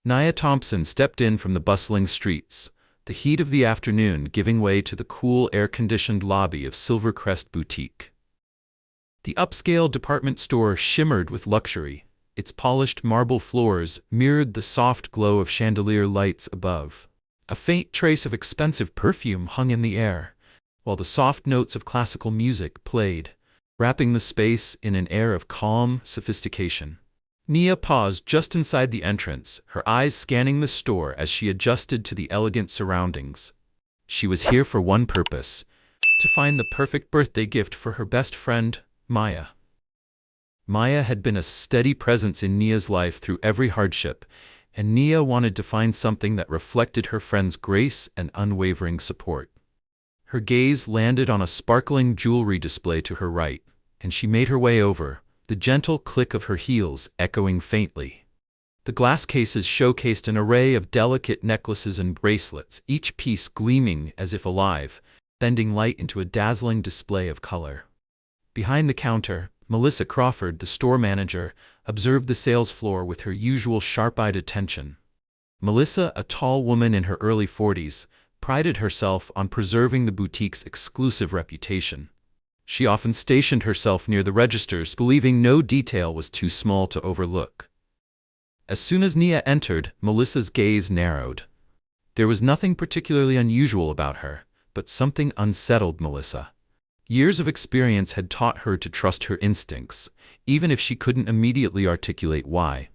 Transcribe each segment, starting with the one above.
Nia Thompson stepped in from the bustling streets, the heat of the afternoon giving way to the cool air-conditioned lobby of Silvercrest Boutique. The upscale department store shimmered with luxury. Its polished marble floors mirrored the soft glow of chandelier lights above. A faint trace of expensive perfume hung in the air, while the soft notes of classical music played, wrapping the space in an air of calm sophistication. Nia paused just inside the entrance, her eyes scanning the store as she adjusted to the elegant surroundings. She was here for one purpose: to find the perfect birthday gift for her best friend, Maya. Maya had been a steady presence in Nia's life through every hardship, and Nia wanted to find something that reflected her friend's grace and unwavering support. Her gaze landed on a sparkling jewelry display to her right, and she made her way over, the gentle click of her heels echoing faintly. The glass cases showcased an array of delicate necklaces and bracelets, each piece gleaming as if alive, bending light into a dazzling display of color. Behind the counter, Melissa Crawford, the store manager, observed the sales floor with her usual sharp-eyed attention. Melissa, a tall woman in her early 40s, prided herself on preserving the boutique's exclusive reputation. She often stationed herself near the registers, believing no detail was too small to overlook. As soon as Nia entered, Melissa's gaze narrowed. There was nothing particularly unusual about her, but something unsettled Melissa. Years of experience had taught her to trust her instincts, even if she couldn't immediately articulate why.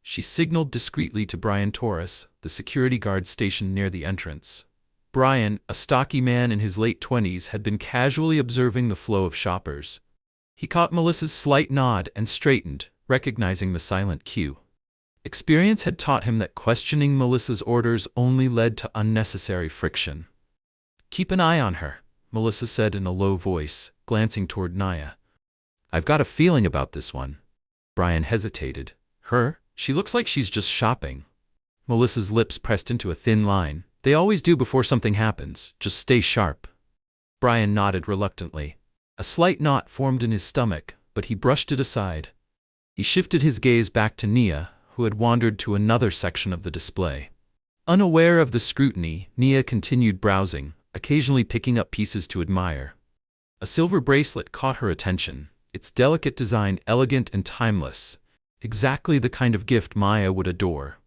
She signaled discreetly to Brian Torres, the security guard stationed near the entrance. Brian, a stocky man in his late 20s, had been casually observing the flow of shoppers. He caught Melissa's slight nod and straightened, recognizing the silent cue. Experience had taught him that questioning Melissa's orders only led to unnecessary friction. "Keep an eye on her," Melissa said in a low voice, glancing toward Nia. "I've got a feeling about this one." Brian hesitated. "Her? She looks like she's just shopping." Melissa's lips pressed into a thin line. "They always do before something happens. Just stay sharp." Brian nodded reluctantly. A slight knot formed in his stomach, but he brushed it aside. He shifted his gaze back to Nia, who had wandered to another section of the display. Unaware of the scrutiny, Nia continued browsing, occasionally picking up pieces to admire. A silver bracelet caught her attention, its delicate design elegant and timeless, exactly the kind of gift Maya would adore.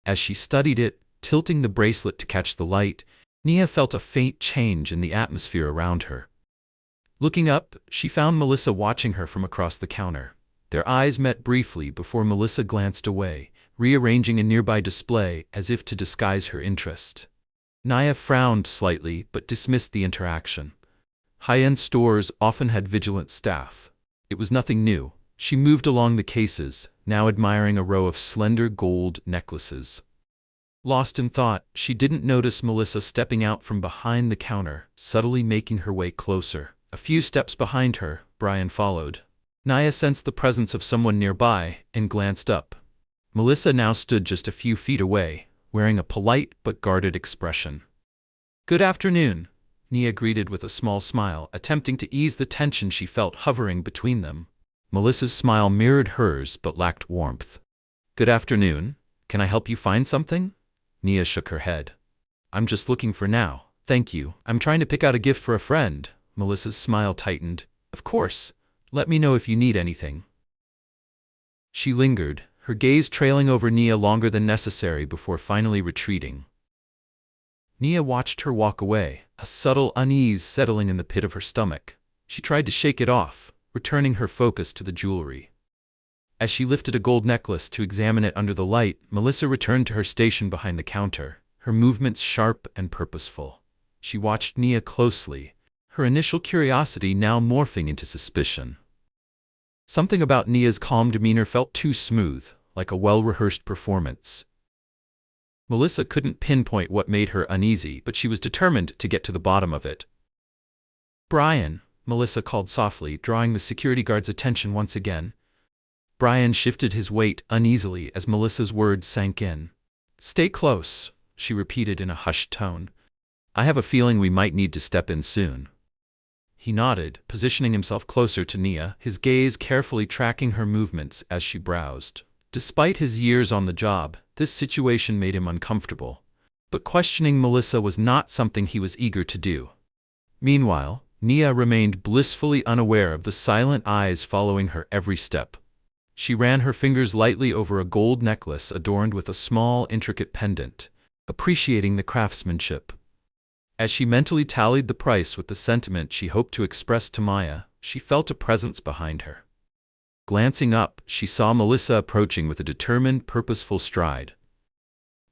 As she studied it, tilting the bracelet to catch the light, Nia felt a faint change in the atmosphere around her. Looking up, she found Melissa watching her from across the counter. Their eyes met briefly before Melissa glanced away, rearranging a nearby display as if to disguise her interest. Nia frowned slightly but dismissed the interaction. High-end stores often had vigilant staff. It was nothing new. She moved along the cases, now admiring a row of slender gold necklaces. Lost in thought, she didn't notice Melissa stepping out from behind the counter, subtly making her way closer. A few steps behind her, Brian followed. Nia sensed the presence of someone nearby and glanced up. Melissa now stood just a few feet away, wearing a polite but guarded expression. "Good afternoon," Nia greeted with a small smile, attempting to ease the tension she felt hovering between them. Melissa's smile mirrored hers but lacked warmth. "Good afternoon. Can I help you find something?" Nia shook her head. "I'm just looking for now, thank you. I'm trying to pick out a gift for a friend." Melissa's smile tightened. "Of course. Let me know if you need anything." She lingered, her gaze trailing over Nia longer than necessary before finally retreating. Nia watched her walk away, a subtle unease settling in the pit of her stomach. She tried to shake it off, returning her focus to the jewelry. As she lifted a gold necklace to examine it under the light, Melissa returned to her station behind the counter, her movements sharp and purposeful. She watched Nia closely, her initial curiosity now morphing into suspicion. Something about Nia's calm demeanor felt too smooth, like a well-rehearsed performance. Melissa couldn't pinpoint what made her uneasy, but she was determined to get to the bottom of it. "Brian," Melissa called softly, drawing the security guard's attention once again. Brian shifted his weight uneasily as Melissa's words sank in. "Stay close," she repeated in a hushed tone. "I have a feeling we might need to step in soon." He nodded, positioning himself closer to Nia, his gaze carefully tracking her movements as she browsed. Despite his years on the job, this situation made him uncomfortable. But questioning Melissa was not something he was eager to do. Meanwhile, Nia remained blissfully unaware of the silent eyes following her every step. She ran her fingers lightly over a gold necklace adorned with a small, intricate pendant, appreciating the craftsmanship. As she mentally tallied the price with the sentiment she hoped to express to Maya, she felt a presence behind her. Glancing up, she saw Melissa approaching with a determined, purposeful stride.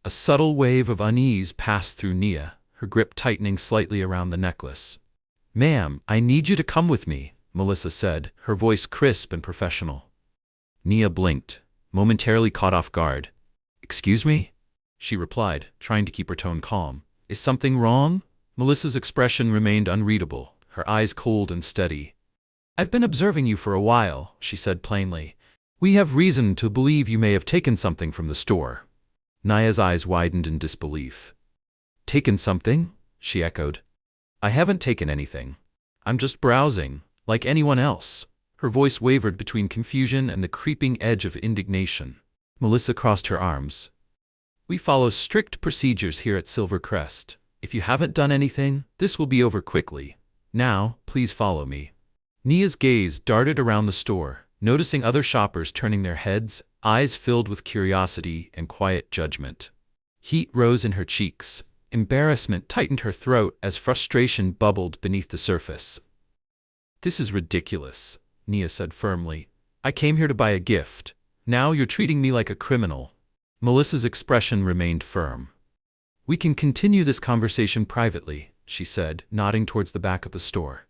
A subtle wave of unease passed through Nia, her grip tightening slightly around the necklace. "Ma'am, I need you to come with me," Melissa said, her voice crisp and professional. Nia blinked, momentarily caught off guard. "Excuse me?" she replied, trying to keep her tone calm. "Is something wrong?" Melissa's expression remained unreadable, her eyes cold and steady. "I've been observing you for a while," she said plainly. "We have reason to believe you may have taken something from the store." Nia's eyes widened in disbelief. "Taken something?" she echoed. "I haven't taken anything. I'm just browsing, like anyone else." Her voice wavered between confusion and the creeping edge of indignation. Melissa crossed her arms. "We follow strict procedures here at Silvercrest. If you haven't done anything, this will be over quickly. Now, please follow me." Nia's gaze darted around the store, noticing other shoppers turning their heads, eyes filled with curiosity and quiet judgment. Heat rose in her cheeks. Embarrassment tightened her throat as frustration bubbled beneath the surface. "This is ridiculous," Nia said firmly. "I came here to buy a gift. Now you're treating me like a criminal." Melissa's expression remained firm. "We can continue this conversation privately," she said, nodding towards the back of the store.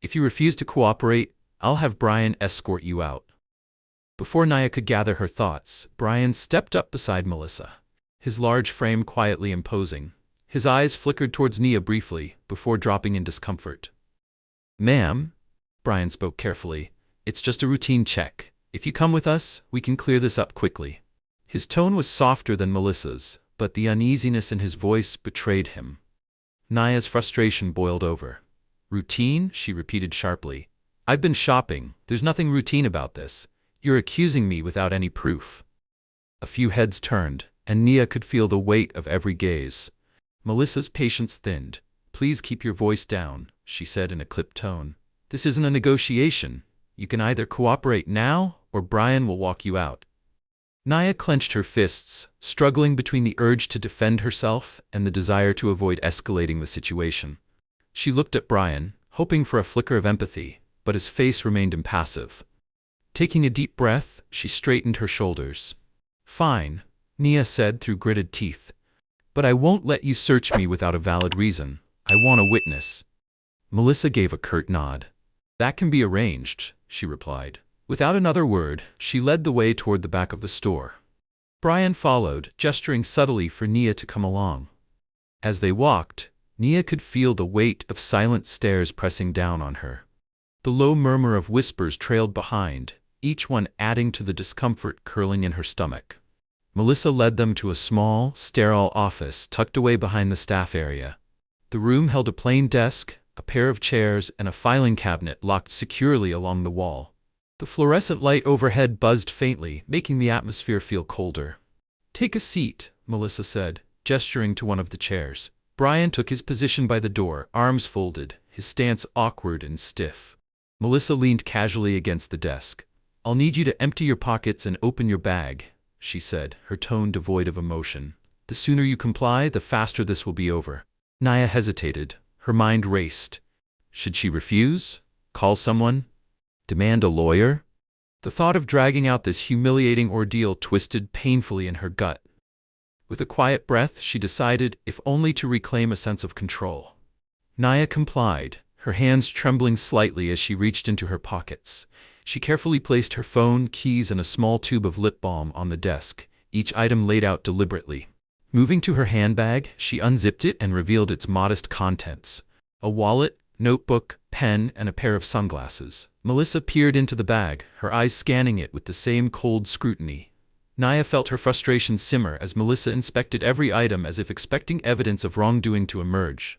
"If you refuse to cooperate, I'll have Brian escort you out." Before Nia could gather her thoughts, Brian stepped up beside Melissa, his large frame quietly imposing. His eyes flickered towards Nia briefly, before dropping in discomfort. "Ma'am," Brian spoke carefully, "it's just a routine check. If you come with us, we can clear this up quickly." His tone was softer than Melissa's, but the uneasiness in his voice betrayed him. Nia's frustration boiled over. "Routine?" she repeated sharply. "I've been shopping. There's nothing routine about this. You're accusing me without any proof." A few heads turned, and Nia could feel the weight of every gaze. Melissa's patience thinned. "Please keep your voice down," she said in a clipped tone. "This isn't a negotiation. You can either cooperate now, or Brian will walk you out." Nia clenched her fists, struggling between the urge to defend herself and the desire to avoid escalating the situation. She looked at Brian, hoping for a flicker of empathy, but his face remained impassive. Taking a deep breath, she straightened her shoulders. "Fine," Nia said through gritted teeth. "But I won't let you search me without a valid reason. I want a witness." Melissa gave a curt nod. "That can be arranged," she replied. Without another word, she led the way toward the back of the store. Brian followed, gesturing subtly for Nia to come along. As they walked, Nia could feel the weight of silent stares pressing down on her. The low murmur of whispers trailed behind, each one adding to the discomfort curling in her stomach. Melissa led them to a small, sterile office tucked away behind the staff area. The room held a plain desk, a pair of chairs, and a filing cabinet locked securely along the wall. The fluorescent light overhead buzzed faintly, making the atmosphere feel colder. "Take a seat," Melissa said, gesturing to one of the chairs. Brian took his position by the door, arms folded, his stance awkward and stiff. Melissa leaned casually against the desk. "I'll need you to empty your pockets and open your bag," she said, her tone devoid of emotion. "The sooner you comply, the faster this will be over." Nia hesitated. Her mind raced. Should she refuse? Call someone? Demand a lawyer? The thought of dragging out this humiliating ordeal twisted painfully in her gut. With a quiet breath, she decided, if only to reclaim a sense of control. Nia complied, her hands trembling slightly as she reached into her pockets. She carefully placed her phone, keys, and a small tube of lip balm on the desk, each item laid out deliberately. Moving to her handbag, she unzipped it and revealed its modest contents: a wallet, notebook, pen, and a pair of sunglasses. Melissa peered into the bag, her eyes scanning it with the same cold scrutiny. Nia felt her frustration simmer as Melissa inspected every item as if expecting evidence of wrongdoing to emerge.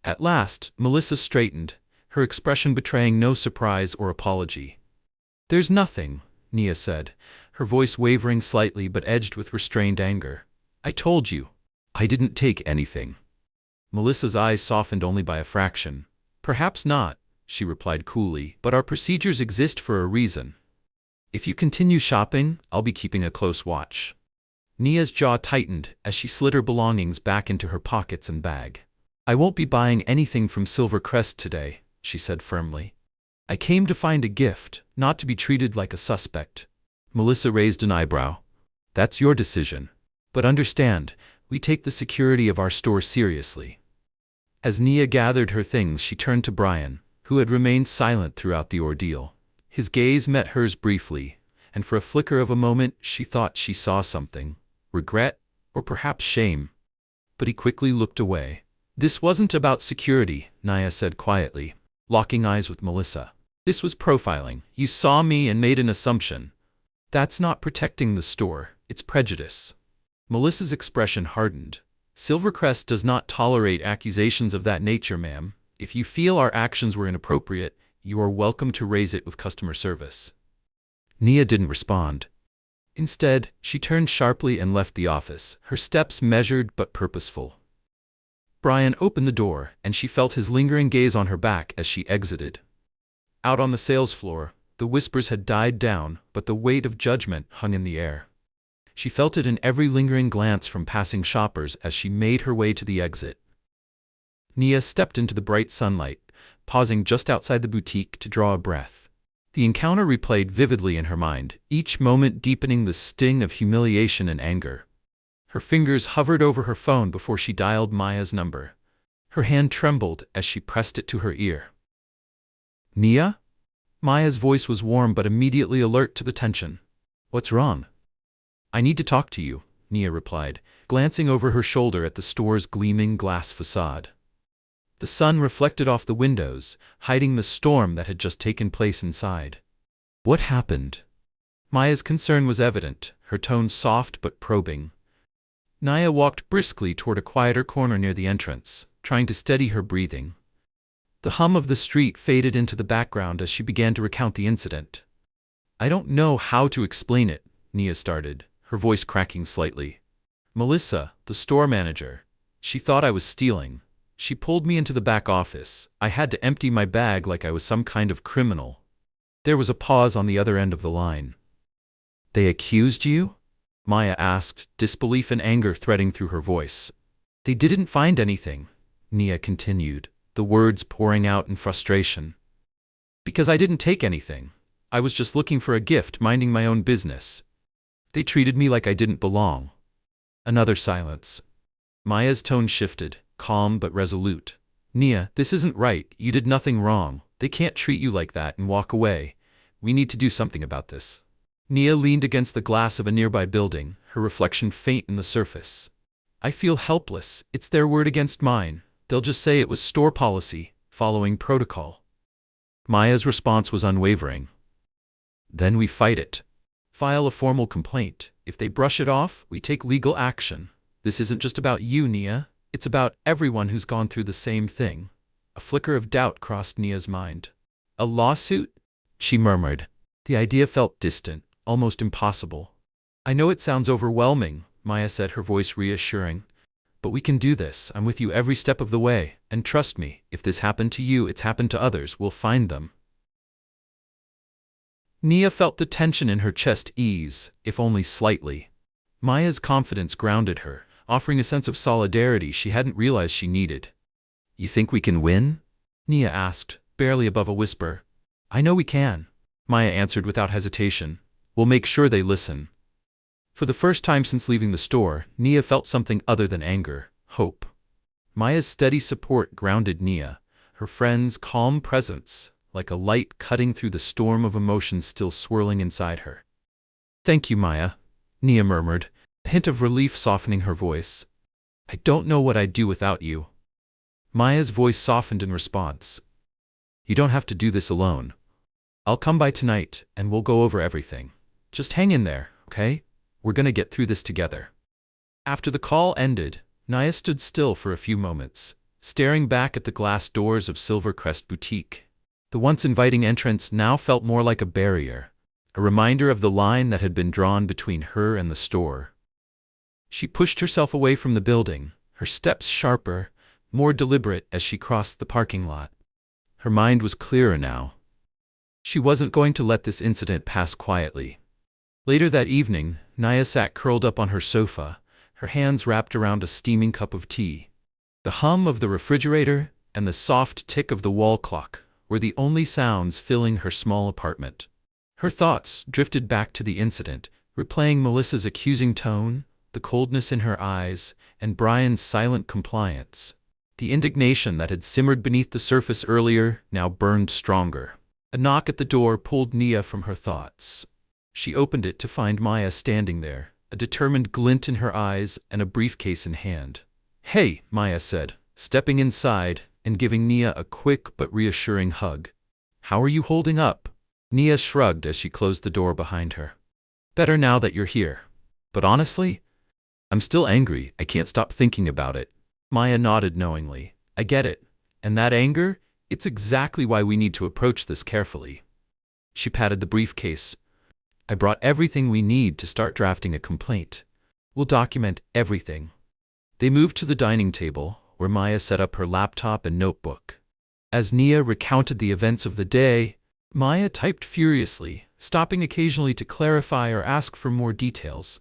At last, Melissa straightened, her expression betraying no surprise or apology. "There's nothing," Nia said, her voice wavering slightly but edged with restrained anger. "I told you. I didn't take anything." Melissa's eyes softened only by a fraction. "Perhaps not," she replied coolly, "but our procedures exist for a reason. If you continue shopping, I'll be keeping a close watch." Nia's jaw tightened as she slid her belongings back into her pockets and bag. "I won't be buying anything from Silvercrest today," she said firmly. "I came to find a gift, not to be treated like a suspect." Melissa raised an eyebrow. "That's your decision. But understand, we take the security of our store seriously." As Nia gathered her things, she turned to Brian, who had remained silent throughout the ordeal. His gaze met hers briefly, and for a flicker of a moment she thought she saw something. Regret, or perhaps shame. But he quickly looked away. "This wasn't about security," Nia said quietly, locking eyes with Melissa. "This was profiling. You saw me and made an assumption. That's not protecting the store, it's prejudice." Melissa's expression hardened. "Silvercrest does not tolerate accusations of that nature, ma'am. If you feel our actions were inappropriate, you are welcome to raise it with customer service." Nia didn't respond. Instead, she turned sharply and left the office, her steps measured but purposeful. Brian opened the door, and she felt his lingering gaze on her back as she exited. Out on the sales floor, the whispers had died down, but the weight of judgment hung in the air. She felt it in every lingering glance from passing shoppers as she made her way to the exit. Nia stepped into the bright sunlight, pausing just outside the boutique to draw a breath. The encounter replayed vividly in her mind, each moment deepening the sting of humiliation and anger. Her fingers hovered over her phone before she dialed Maya's number. Her hand trembled as she pressed it to her ear. "Nia?" Maya's voice was warm but immediately alert to the tension. "What's wrong?" "I need to talk to you," Nia replied, glancing over her shoulder at the store's gleaming glass facade. The sun reflected off the windows, hiding the storm that had just taken place inside. "What happened?" Maya's concern was evident, her tone soft but probing. Nia walked briskly toward a quieter corner near the entrance, trying to steady her breathing. The hum of the street faded into the background as she began to recount the incident. "I don't know how to explain it," Nia started, her voice cracking slightly. "Melissa, the store manager, she thought I was stealing. She pulled me into the back office. I had to empty my bag like I was some kind of criminal." There was a pause on the other end of the line. "They accused you?" Maya asked, disbelief and anger threading through her voice. "They didn't find anything," Nia continued, the words pouring out in frustration. "Because I didn't take anything. I was just looking for a gift, minding my own business. They treated me like I didn't belong." Another silence. Maya's tone shifted, calm but resolute. "Nia, this isn't right. You did nothing wrong. They can't treat you like that and walk away. We need to do something about this." Nia leaned against the glass of a nearby building, her reflection faint in the surface. "I feel helpless. It's their word against mine. They'll just say it was store policy, following protocol." Maya's response was unwavering. "Then we fight it. File a formal complaint. If they brush it off, we take legal action. This isn't just about you, Nia. It's about everyone who's gone through the same thing." A flicker of doubt crossed Nia's mind. "A lawsuit?" she murmured. The idea felt distant, almost impossible. "I know it sounds overwhelming," Maya said, her voice reassuring. "But we can do this. I'm with you every step of the way. And trust me, if this happened to you, it's happened to others. We'll find them." Nia felt the tension in her chest ease, if only slightly. Maya's confidence grounded her, offering a sense of solidarity she hadn't realized she needed. "You think we can win?" Nia asked, barely above a whisper. "I know we can," Maya answered without hesitation. "We'll make sure they listen." For the first time since leaving the store, Nia felt something other than anger, hope. Maya's steady support grounded Nia, her friend's calm presence, like a light cutting through the storm of emotions still swirling inside her. "Thank you, Maya," Nia murmured, a hint of relief softening her voice. "I don't know what I'd do without you." Maya's voice softened in response. "You don't have to do this alone. I'll come by tonight, and we'll go over everything. Just hang in there, okay? We're gonna get through this together." After the call ended, Nia stood still for a few moments, staring back at the glass doors of Silvercrest Boutique. The once inviting entrance now felt more like a barrier, a reminder of the line that had been drawn between her and the store. She pushed herself away from the building, her steps sharper, more deliberate as she crossed the parking lot. Her mind was clearer now. She wasn't going to let this incident pass quietly. Later that evening, Naya sat curled up on her sofa, her hands wrapped around a steaming cup of tea. The hum of the refrigerator and the soft tick of the wall clock were the only sounds filling her small apartment. Her thoughts drifted back to the incident, replaying Melissa's accusing tone, the coldness in her eyes, and Brian's silent compliance. The indignation that had simmered beneath the surface earlier now burned stronger. A knock at the door pulled Nia from her thoughts. She opened it to find Maya standing there, a determined glint in her eyes and a briefcase in hand. "Hey," Maya said, stepping inside and giving Nia a quick but reassuring hug. "How are you holding up?" Nia shrugged as she closed the door behind her. "Better now that you're here. But honestly, I'm still angry. I can't stop thinking about it." Maya nodded knowingly. "I get it. And that anger? It's exactly why we need to approach this carefully." She patted the briefcase. "I brought everything we need to start drafting a complaint. We'll document everything." They moved to the dining table, where Maya set up her laptop and notebook. As Nia recounted the events of the day, Maya typed furiously, stopping occasionally to clarify or ask for more details.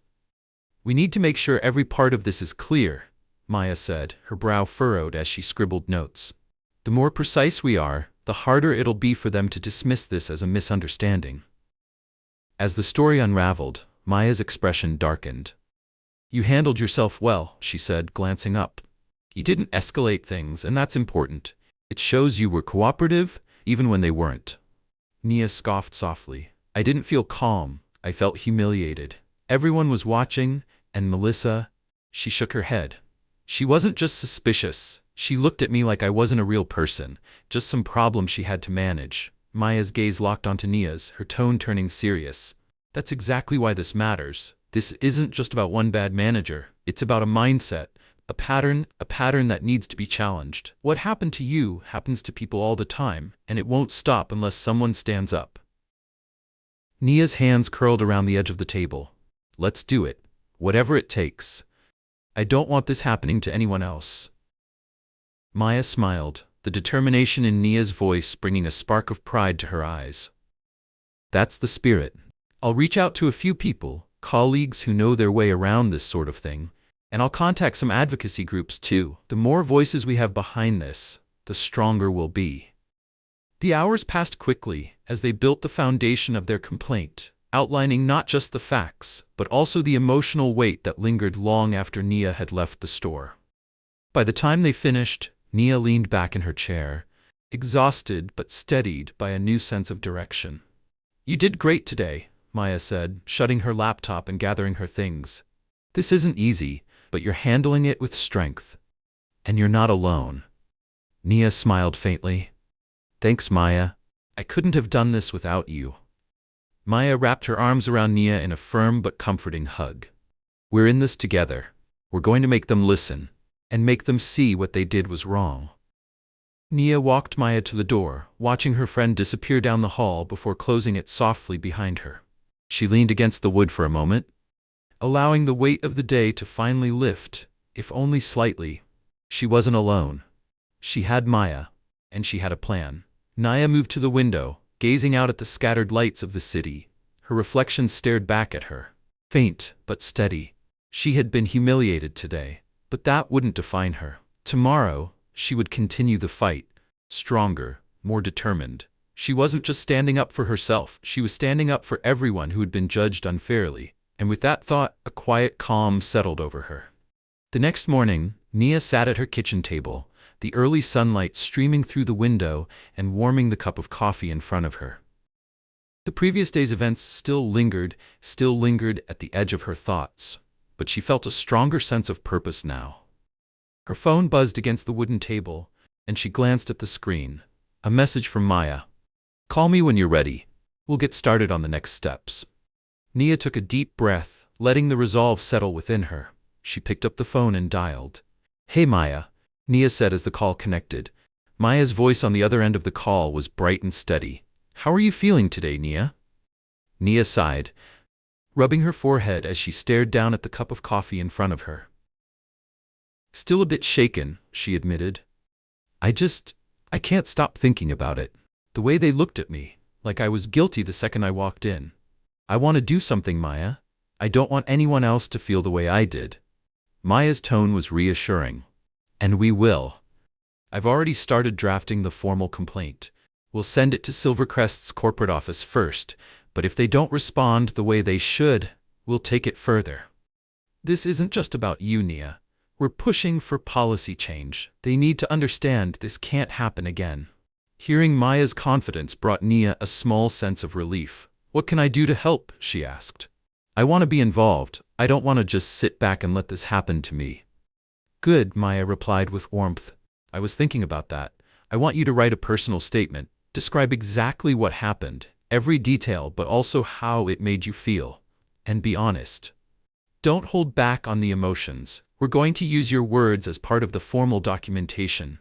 "We need to make sure every part of this is clear," Maya said, her brow furrowed as she scribbled notes. "The more precise we are, the harder it'll be for them to dismiss this as a misunderstanding." As the story unraveled, Maya's expression darkened. "You handled yourself well," she said, glancing up. "You didn't escalate things, and that's important. It shows you were cooperative, even when they weren't." Nia scoffed softly. "I didn't feel calm. I felt humiliated. Everyone was watching, and Melissa..." She shook her head. "She wasn't just suspicious. She looked at me like I wasn't a real person, just some problem she had to manage." Maya's gaze locked onto Nia's, her tone turning serious. "That's exactly why this matters. This isn't just about one bad manager. It's about a mindset, a pattern that needs to be challenged. What happened to you happens to people all the time, and it won't stop unless someone stands up." Nia's hands curled around the edge of the table. "Let's do it. Whatever it takes. I don't want this happening to anyone else." Maya smiled, the determination in Nia's voice bringing a spark of pride to her eyes. "That's the spirit. I'll reach out to a few people, colleagues who know their way around this sort of thing, and I'll contact some advocacy groups too. The more voices we have behind this, the stronger we'll be." The hours passed quickly as they built the foundation of their complaint, outlining not just the facts, but also the emotional weight that lingered long after Nia had left the store. By the time they finished, Nia leaned back in her chair, exhausted but steadied by a new sense of direction. "You did great today," Maya said, shutting her laptop and gathering her things. "This isn't easy, but you're handling it with strength. And you're not alone." Nia smiled faintly. "Thanks, Maya. I couldn't have done this without you." Maya wrapped her arms around Nia in a firm but comforting hug. "We're in this together. We're going to make them listen, and make them see what they did was wrong." Nia walked Maya to the door, watching her friend disappear down the hall before closing it softly behind her. She leaned against the wood for a moment, allowing the weight of the day to finally lift, if only slightly. She wasn't alone. She had Maya, and she had a plan. Nia moved to the window, gazing out at the scattered lights of the city. Her reflection stared back at her, faint but steady. She had been humiliated today, but that wouldn't define her. Tomorrow, she would continue the fight, stronger, more determined. She wasn't just standing up for herself, she was standing up for everyone who had been judged unfairly. And with that thought, a quiet calm settled over her. The next morning, Nia sat at her kitchen table, the early sunlight streaming through the window and warming the cup of coffee in front of her. The previous day's events still lingered at the edge of her thoughts, but she felt a stronger sense of purpose now. Her phone buzzed against the wooden table, and she glanced at the screen. A message from Maya. "Call me when you're ready. We'll get started on the next steps." Nia took a deep breath, letting the resolve settle within her. She picked up the phone and dialed. "Hey Maya," Nia said as the call connected. Maya's voice on the other end of the call was bright and steady. "How are you feeling today, Nia?" Nia sighed, rubbing her forehead as she stared down at the cup of coffee in front of her. Still a bit shaken, she admitted. I can't stop thinking about it. The way they looked at me, like I was guilty the second I walked in. I want to do something, Maya. I don't want anyone else to feel the way I did. Maya's tone was reassuring. And we will. I've already started drafting the formal complaint. We'll send it to Silvercrest's corporate office first, but if they don't respond the way they should, we'll take it further. This isn't just about you, Nia. We're pushing for policy change. They need to understand this can't happen again. Hearing Maya's confidence brought Nia a small sense of relief. What can I do to help? She asked. I want to be involved. I don't want to just sit back and let this happen to me. Good, Maya replied with warmth. I was thinking about that. I want you to write a personal statement. Describe exactly what happened, every detail, but also how it made you feel. And be honest. Don't hold back on the emotions. We're going to use your words as part of the formal documentation.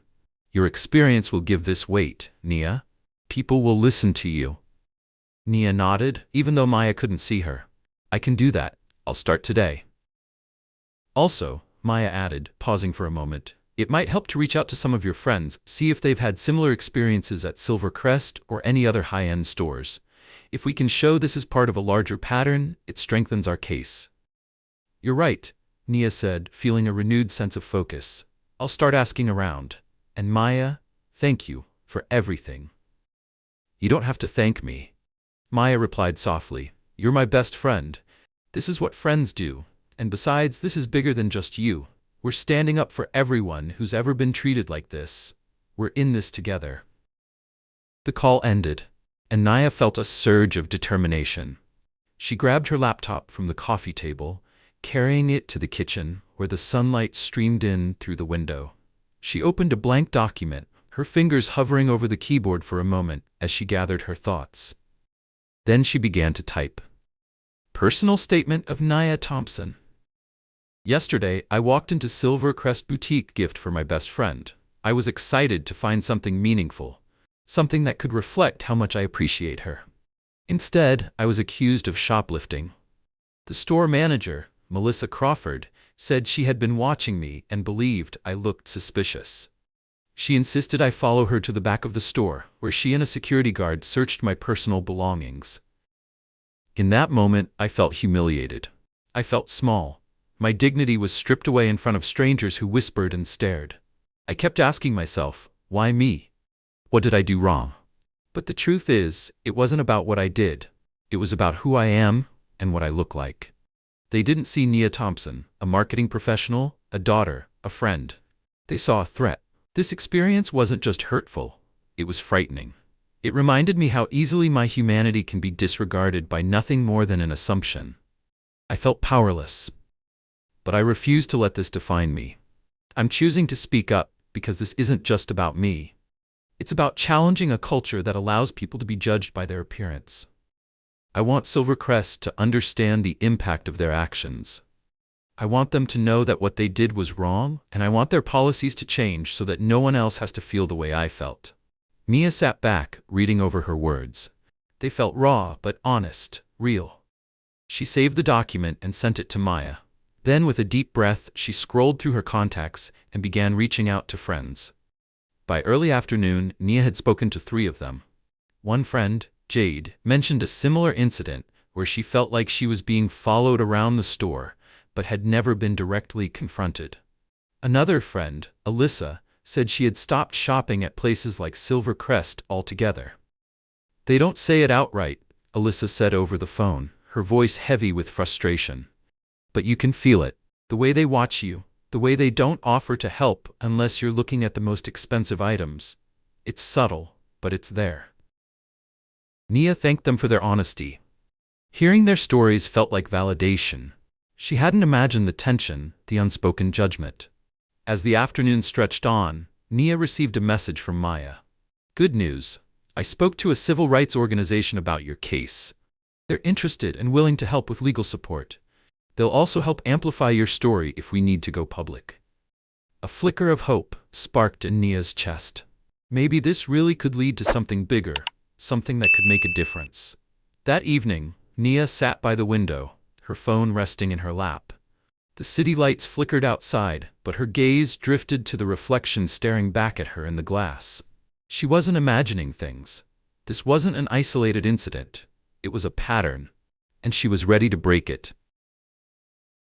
Your experience will give this weight, Nia. People will listen to you. Nia nodded, even though Maya couldn't see her. I can do that. I'll start today. Also, Maya added, pausing for a moment, it might help to reach out to some of your friends, see if they've had similar experiences at Silvercrest or any other high-end stores. If we can show this is part of a larger pattern, it strengthens our case. You're right, Nia said, feeling a renewed sense of focus. I'll start asking around. And Maya, thank you for everything. You don't have to thank me. Maya replied softly. You're my best friend. This is what friends do. And besides, this is bigger than just you. We're standing up for everyone who's ever been treated like this. We're in this together. The call ended, and Nia felt a surge of determination. She grabbed her laptop from the coffee table, carrying it to the kitchen, where the sunlight streamed in through the window. She opened a blank document, her fingers hovering over the keyboard for a moment as she gathered her thoughts. Then she began to type. Personal statement of Nia Thompson. Yesterday, I walked into Silvercrest Boutique gift for my best friend. I was excited to find something meaningful, something that could reflect how much I appreciate her. Instead, I was accused of shoplifting. The store manager, Melissa Crawford, said she had been watching me and believed I looked suspicious. She insisted I follow her to the back of the store, where she and a security guard searched my personal belongings. In that moment, I felt humiliated. I felt small. My dignity was stripped away in front of strangers who whispered and stared. I kept asking myself, why me? What did I do wrong? But the truth is, it wasn't about what I did. It was about who I am and what I look like. They didn't see Nia Thompson, a marketing professional, a daughter, a friend. They saw a threat. This experience wasn't just hurtful. It was frightening. It reminded me how easily my humanity can be disregarded by nothing more than an assumption. I felt powerless. But I refuse to let this define me. I'm choosing to speak up because this isn't just about me. It's about challenging a culture that allows people to be judged by their appearance. I want Silvercrest to understand the impact of their actions. I want them to know that what they did was wrong, and I want their policies to change so that no one else has to feel the way I felt. Nia sat back, reading over her words. They felt raw, but honest, real. She saved the document and sent it to Maya. Then, with a deep breath, she scrolled through her contacts and began reaching out to friends. By early afternoon, Nia had spoken to 3 of them. One friend, Jade, mentioned a similar incident where she felt like she was being followed around the store, but had never been directly confronted. Another friend, Alyssa, said she had stopped shopping at places like Silvercrest altogether. They don't say it outright, Alyssa said over the phone, her voice heavy with frustration. But you can feel it, the way they watch you, the way they don't offer to help unless you're looking at the most expensive items. It's subtle, but it's there. Nia thanked them for their honesty. Hearing their stories felt like validation. She hadn't imagined the tension, the unspoken judgment. As the afternoon stretched on, Nia received a message from Maya. Good news. I spoke to a civil rights organization about your case. They're interested and willing to help with legal support. They'll also help amplify your story if we need to go public. A flicker of hope sparked in Nia's chest. Maybe this really could lead to something bigger, something that could make a difference. That evening, Nia sat by the window, her phone resting in her lap. The city lights flickered outside, but her gaze drifted to the reflection staring back at her in the glass. She wasn't imagining things. This wasn't an isolated incident. It was a pattern, and she was ready to break it.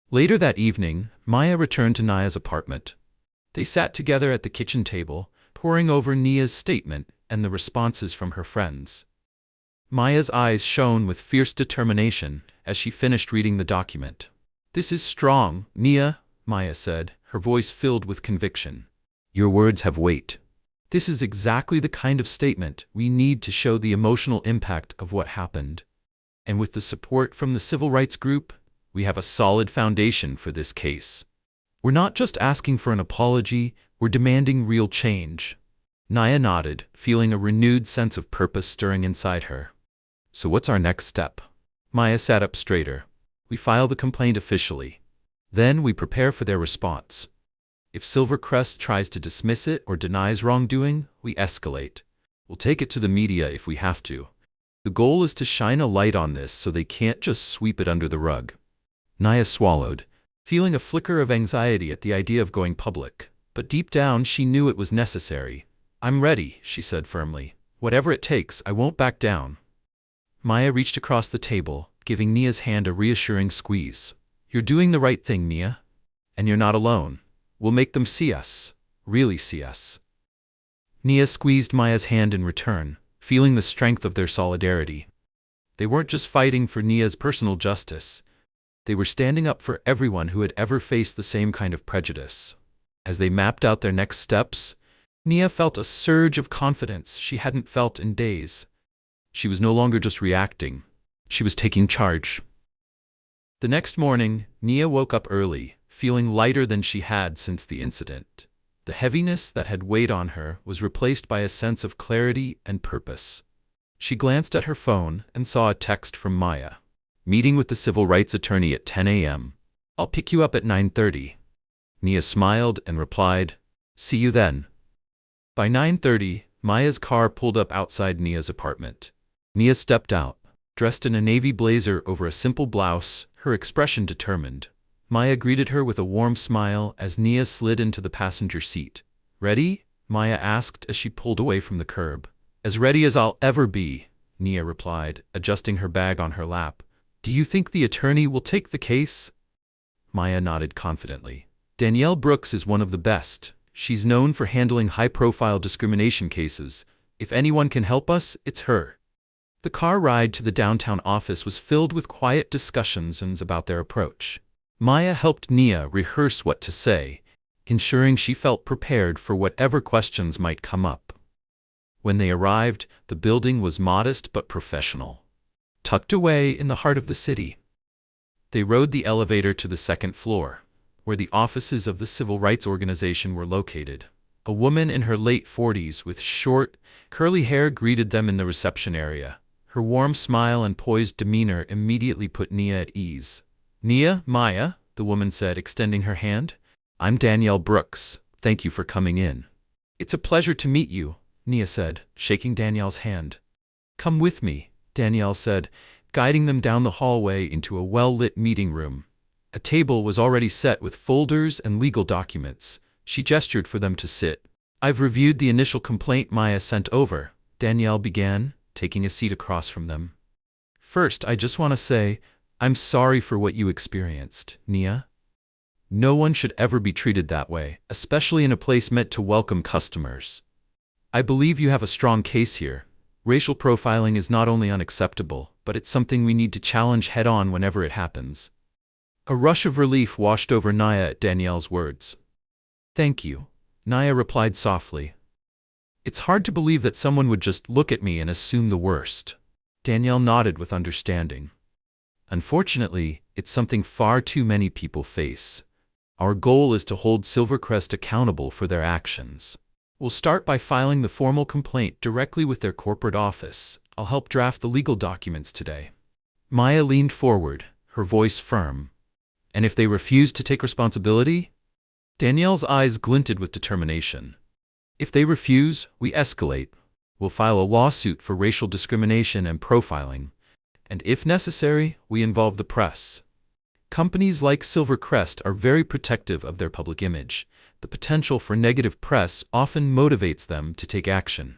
Later that evening, Maya returned to Nia's apartment. They sat together at the kitchen table, poring over Nia's statement and the responses from her friends. Maya's eyes shone with fierce determination as she finished reading the document. "This is strong, Nia," Maya said, her voice filled with conviction. "Your words have weight. This is exactly the kind of statement we need to show the emotional impact of what happened. And with the support from the civil rights group, we have a solid foundation for this case. We're not just asking for an apology, we're demanding real change." Nia nodded, feeling a renewed sense of purpose stirring inside her. "So what's our next step?" Maya sat up straighter. "We file the complaint officially. Then we prepare for their response. If Silvercrest tries to dismiss it or denies wrongdoing, we escalate. We'll take it to the media if we have to. The goal is to shine a light on this so they can't just sweep it under the rug." Nia swallowed, feeling a flicker of anxiety at the idea of going public, but deep down she knew it was necessary. "I'm ready," she said firmly. "Whatever it takes, I won't back down." Maya reached across the table, giving Nia's hand a reassuring squeeze. "You're doing the right thing, Nia. And you're not alone. We'll make them see us, really see us." Nia squeezed Maya's hand in return, feeling the strength of their solidarity. They weren't just fighting for Nia's personal justice. They were standing up for everyone who had ever faced the same kind of prejudice. As they mapped out their next steps, Nia felt a surge of confidence she hadn't felt in days. She was no longer just reacting. She was taking charge. The next morning, Nia woke up early, feeling lighter than she had since the incident. The heaviness that had weighed on her was replaced by a sense of clarity and purpose. She glanced at her phone and saw a text from Maya. "Meeting with the civil rights attorney at 10 a.m. I'll pick you up at 9:30. Nia smiled and replied, "See you then." By 9:30, Maya's car pulled up outside Nia's apartment. Nia stepped out, dressed in a navy blazer over a simple blouse, her expression determined. Maya greeted her with a warm smile as Nia slid into the passenger seat. "Ready?" Maya asked as she pulled away from the curb. "As ready as I'll ever be," Nia replied, adjusting her bag on her lap. "Do you think the attorney will take the case?" Maya nodded confidently. "Danielle Brooks is one of the best. She's known for handling high-profile discrimination cases. If anyone can help us, it's her." The car ride to the downtown office was filled with quiet discussions about their approach. Maya helped Nia rehearse what to say, ensuring she felt prepared for whatever questions might come up. When they arrived, the building was modest but professional, tucked away in the heart of the city. They rode the elevator to the second floor, where the offices of the civil rights organization were located. A woman in her late 40s with short, curly hair greeted them in the reception area. Her warm smile and poised demeanor immediately put Nia at ease. "Nia, Maya," the woman said, extending her hand. "I'm Danielle Brooks. Thank you for coming in." "It's a pleasure to meet you," Nia said, shaking Danielle's hand. "Come with me," Danielle said, guiding them down the hallway into a well-lit meeting room. A table was already set with folders and legal documents. She gestured for them to sit. "I've reviewed the initial complaint Maya sent over," Danielle began, taking a seat across from them. "First, I just want to say, I'm sorry for what you experienced, Nia. No one should ever be treated that way, especially in a place meant to welcome customers. I believe you have a strong case here. Racial profiling is not only unacceptable, but it's something we need to challenge head-on whenever it happens." A rush of relief washed over Nia at Danielle's words. "Thank you," Nia replied softly. "It's hard to believe that someone would just look at me and assume the worst." Danielle nodded with understanding. "Unfortunately, it's something far too many people face. Our goal is to hold Silvercrest accountable for their actions. We'll start by filing the formal complaint directly with their corporate office. I'll help draft the legal documents today." Maya leaned forward, her voice firm. "And if they refuse to take responsibility?" Danielle's eyes glinted with determination. "If they refuse, we escalate. We'll file a lawsuit for racial discrimination and profiling, and if necessary, we involve the press. Companies like Silvercrest are very protective of their public image. The potential for negative press often motivates them to take action.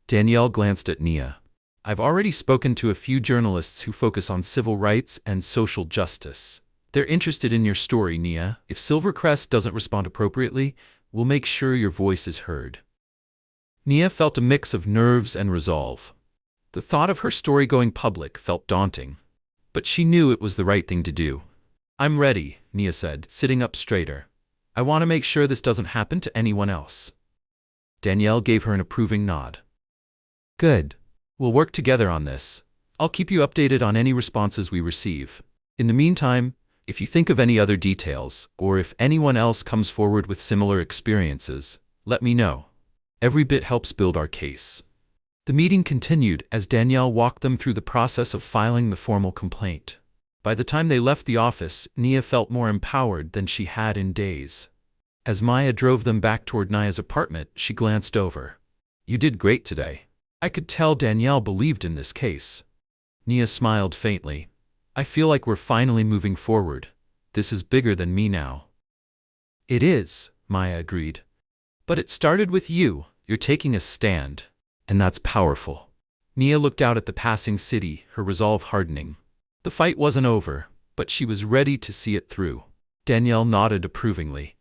Danielle glanced at Nia. I've already spoken to a few journalists who focus on civil rights and social justice. They're interested in your story, Nia. If Silvercrest doesn't respond appropriately, we'll make sure your voice is heard. Nia felt a mix of nerves and resolve. The thought of her story going public felt daunting, but she knew it was the right thing to do. I'm ready, Nia said, sitting up straighter. I want to make sure this doesn't happen to anyone else. Danielle gave her an approving nod. Good. We'll work together on this. I'll keep you updated on any responses we receive. In the meantime, if you think of any other details, or if anyone else comes forward with similar experiences, let me know. Every bit helps build our case. The meeting continued as Danielle walked them through the process of filing the formal complaint. By the time they left the office, Nia felt more empowered than she had in days. As Maya drove them back toward Nia's apartment, she glanced over. You did great today. I could tell Danielle believed in this case. Nia smiled faintly. I feel like we're finally moving forward. This is bigger than me now. It is, Maya agreed. But it started with you. You're taking a stand. And that's powerful. Nia looked out at the passing city, her resolve hardening. The fight wasn't over, but she was ready to see it through. Danielle nodded approvingly.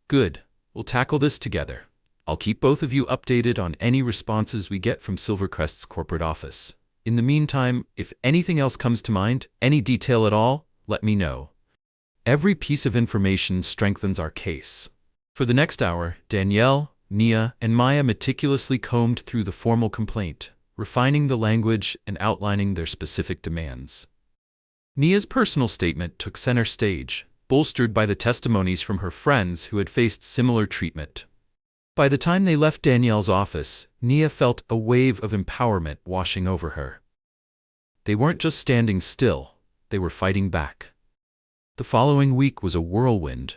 Good. We'll tackle this together. I'll keep both of you updated on any responses we get from Silvercrest's corporate office. In the meantime, if anything else comes to mind, any detail at all, let me know. Every piece of information strengthens our case. For the next hour, Danielle, Nia, and Maya meticulously combed through the formal complaint, refining the language and outlining their specific demands. Nia's personal statement took center stage, bolstered by the testimonies from her friends who had faced similar treatment. By the time they left Danielle's office, Nia felt a wave of empowerment washing over her. They weren't just standing still, they were fighting back. The following week was a whirlwind.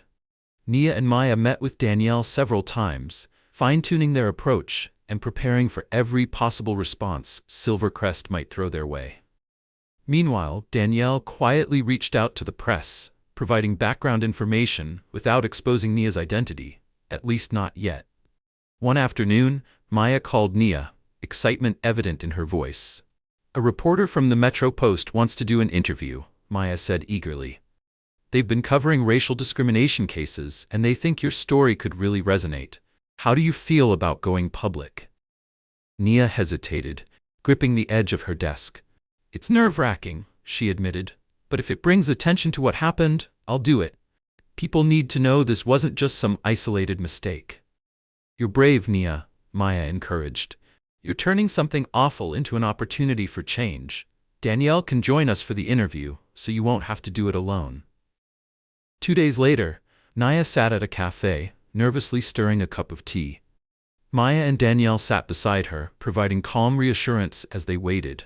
Nia and Maya met with Danielle several times, fine-tuning their approach and preparing for every possible response Silvercrest might throw their way. Meanwhile, Danielle quietly reached out to the press, providing background information without exposing Nia's identity, at least not yet. One afternoon, Maya called Nia, excitement evident in her voice. A reporter from the Metro Post wants to do an interview, Maya said eagerly. They've been covering racial discrimination cases, and they think your story could really resonate. How do you feel about going public? Nia hesitated, gripping the edge of her desk. It's nerve-wracking, she admitted, but if it brings attention to what happened, I'll do it. People need to know this wasn't just some isolated mistake. You're brave, Nia, Maya encouraged. You're turning something awful into an opportunity for change. Danielle can join us for the interview, so you won't have to do it alone. 2 days later, Nia sat at a cafe, nervously stirring a cup of tea. Maya and Danielle sat beside her, providing calm reassurance as they waited.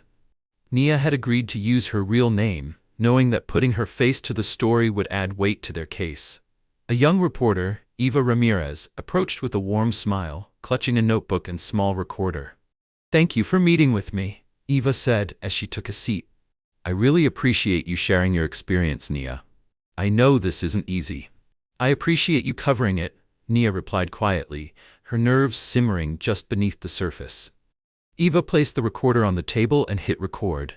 Nia had agreed to use her real name, knowing that putting her face to the story would add weight to their case. A young reporter, Eva Ramirez, approached with a warm smile, clutching a notebook and small recorder. Thank you for meeting with me, Eva said as she took a seat. I really appreciate you sharing your experience, Nia. I know this isn't easy. I appreciate you covering it, Nia replied quietly, her nerves simmering just beneath the surface. Eva placed the recorder on the table and hit record.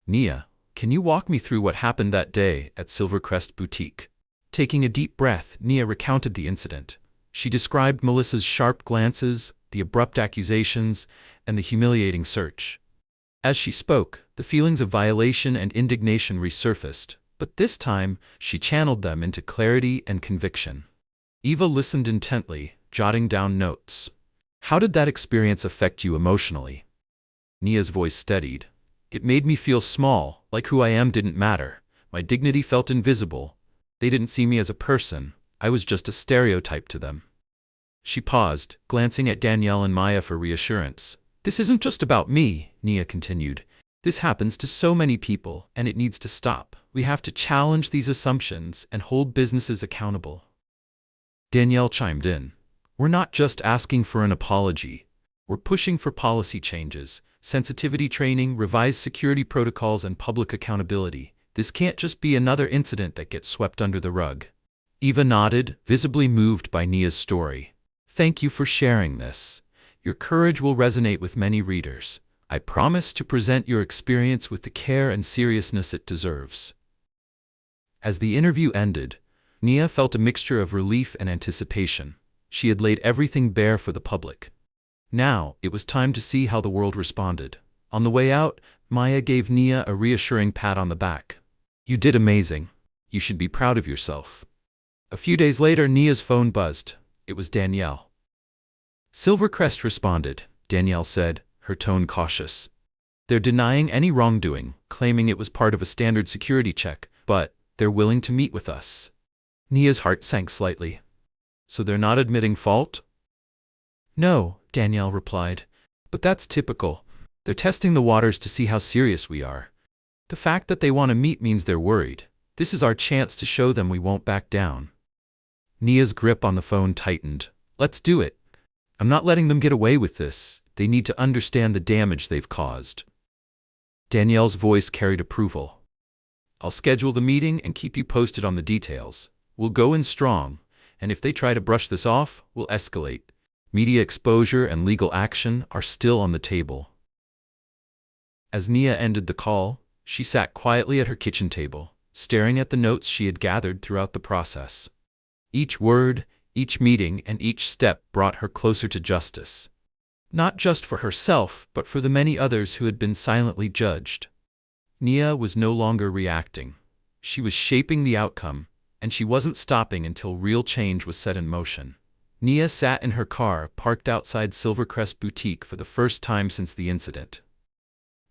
Nia, can you walk me through what happened that day at Silvercrest Boutique? Taking a deep breath, Nia recounted the incident. She described Melissa's sharp glances, the abrupt accusations, and the humiliating search. As she spoke, the feelings of violation and indignation resurfaced, but this time, she channeled them into clarity and conviction. Eva listened intently, jotting down notes. How did that experience affect you emotionally? Nia's voice steadied. It made me feel small, like who I am didn't matter. My dignity felt invisible. They didn't see me as a person. I was just a stereotype to them. She paused, glancing at Danielle and Maya for reassurance. This isn't just about me, Nia continued. This happens to so many people, and it needs to stop. We have to challenge these assumptions and hold businesses accountable. Danielle chimed in. We're not just asking for an apology. We're pushing for policy changes. sensitivity training, revised security protocols, and public accountability. This can't just be another incident that gets swept under the rug. Eva nodded, visibly moved by Nia's story. Thank you for sharing this. Your courage will resonate with many readers. I promise to present your experience with the care and seriousness it deserves. As the interview ended, Nia felt a mixture of relief and anticipation. She had laid everything bare for the public. Now, it was time to see how the world responded. On the way out, Maya gave Nia a reassuring pat on the back. You did amazing. You should be proud of yourself. A few days later, Nia's phone buzzed. It was Danielle. Silvercrest responded, Danielle said, her tone cautious. They're denying any wrongdoing, claiming it was part of a standard security check, but they're willing to meet with us. Nia's heart sank slightly. So they're not admitting fault? No, Danielle replied. But that's typical. They're testing the waters to see how serious we are. The fact that they want to meet means they're worried. This is our chance to show them we won't back down. Nia's grip on the phone tightened. Let's do it. I'm not letting them get away with this. They need to understand the damage they've caused. Danielle's voice carried approval. I'll schedule the meeting and keep you posted on the details. We'll go in strong, and if they try to brush this off, we'll escalate. Media exposure and legal action are still on the table. As Nia ended the call, she sat quietly at her kitchen table, staring at the notes she had gathered throughout the process. Each word, each meeting, and each step brought her closer to justice. Not just for herself, but for the many others who had been silently judged. Nia was no longer reacting. She was shaping the outcome, and she wasn't stopping until real change was set in motion. Nia sat in her car, parked outside Silvercrest Boutique for the first time since the incident.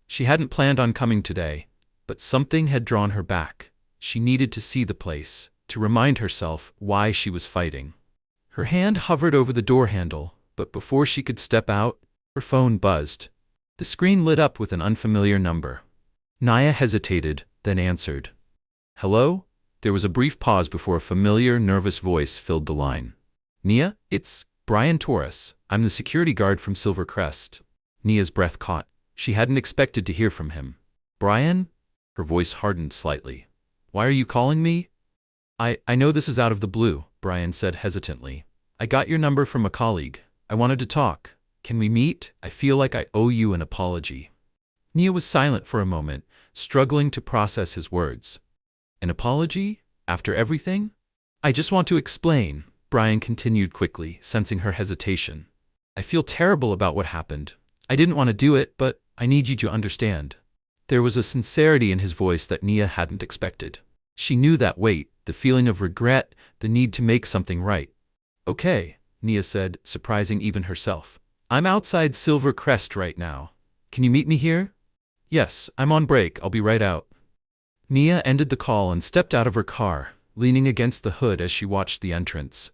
She hadn't planned on coming today, but something had drawn her back. She needed to see the place, to remind herself why she was fighting. Her hand hovered over the door handle, but before she could step out, her phone buzzed. The screen lit up with an unfamiliar number. Nia hesitated, then answered. Hello? There was a brief pause before a familiar, nervous voice filled the line. Nia, it's Brian Torres. I'm the security guard from Silvercrest. Nia's breath caught. She hadn't expected to hear from him. Brian? Her voice hardened slightly. Why are you calling me? I know this is out of the blue, Brian said hesitantly. I got your number from a colleague. I wanted to talk. Can we meet? I feel like I owe you an apology. Nia was silent for a moment, struggling to process his words. An apology? After everything? I just want to explain, Brian continued quickly, sensing her hesitation. I feel terrible about what happened. I didn't want to do it, but I need you to understand. There was a sincerity in his voice that Nia hadn't expected. She knew that weight, the feeling of regret, the need to make something right. Okay, Nia said, surprising even herself. I'm outside Silvercrest right now. Can you meet me here? Yes, I'm on break. I'll be right out. Nia ended the call and stepped out of her car, leaning against the hood as she watched the entrance.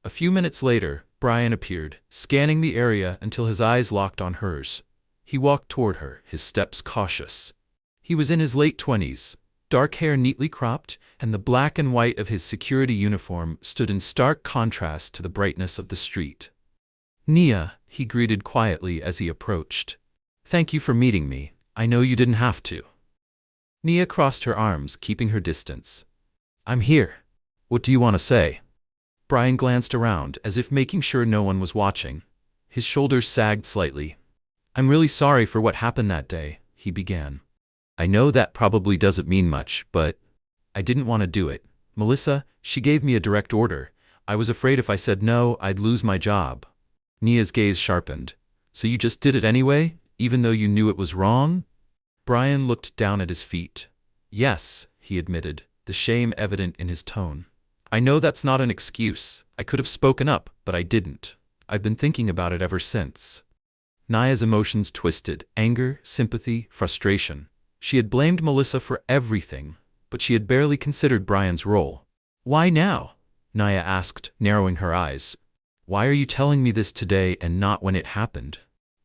A few minutes later, Brian appeared, scanning the area until his eyes locked on hers. He walked toward her, his steps cautious. He was in his late 20s, dark hair neatly cropped, and the black and white of his security uniform stood in stark contrast to the brightness of the street. Nia, he greeted quietly as he approached. Thank you for meeting me. I know you didn't have to. Nia crossed her arms, keeping her distance. I'm here. What do you want to say? Brian glanced around, as if making sure no one was watching. His shoulders sagged slightly. I'm really sorry for what happened that day, he began. I know that probably doesn't mean much, but I didn't want to do it. Melissa, she gave me a direct order. I was afraid if I said no, I'd lose my job. Nia's gaze sharpened. So you just did it anyway, even though you knew it was wrong? Brian looked down at his feet. Yes, he admitted, the shame evident in his tone. I know that's not an excuse. I could have spoken up, but I didn't. I've been thinking about it ever since. Nia's emotions twisted, anger, sympathy, frustration. She had blamed Melissa for everything, but she had barely considered Brian's role. Why now? Nia asked, narrowing her eyes. Why are you telling me this today and not when it happened?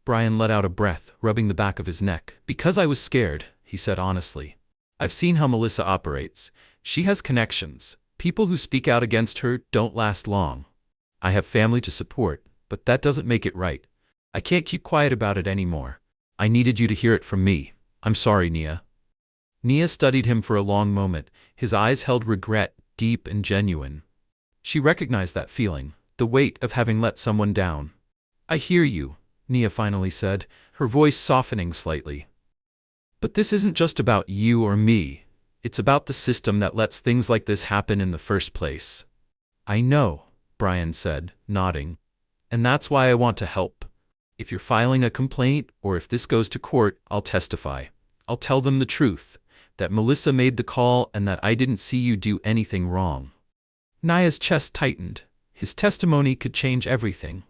Brian let out a breath, rubbing the back of his neck. Because I was scared, he said honestly. I've seen how Melissa operates. She has connections. People who speak out against her don't last long. I have family to support, but that doesn't make it right. I can't keep quiet about it anymore. I needed you to hear it from me. I'm sorry, Nia. Nia studied him for a long moment, his eyes held regret, deep and genuine. She recognized that feeling, the weight of having let someone down. I hear you, Nia finally said, her voice softening slightly. But this isn't just about you or me. It's about the system that lets things like this happen in the first place. I know, Brian said, nodding. And that's why I want to help. If you're filing a complaint, or if this goes to court, I'll testify. I'll tell them the truth, that Melissa made the call and that I didn't see you do anything wrong. Nia's chest tightened. His testimony could change everything.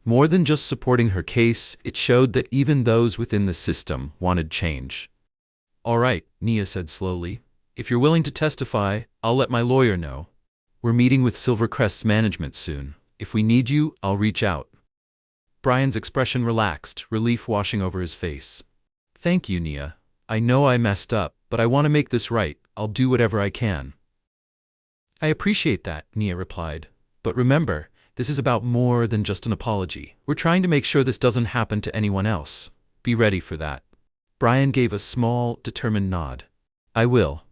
More than just supporting her case, it showed that even those within the system wanted change. All right, Nia said slowly. If you're willing to testify, I'll let my lawyer know. We're meeting with Silvercrest's management soon. If we need you, I'll reach out. Brian's expression relaxed, relief washing over his face. Thank you, Nia. I know I messed up, but I want to make this right. I'll do whatever I can. I appreciate that, Nia replied. But remember, this is about more than just an apology. We're trying to make sure this doesn't happen to anyone else. Be ready for that. Brian gave a small, determined nod. I will.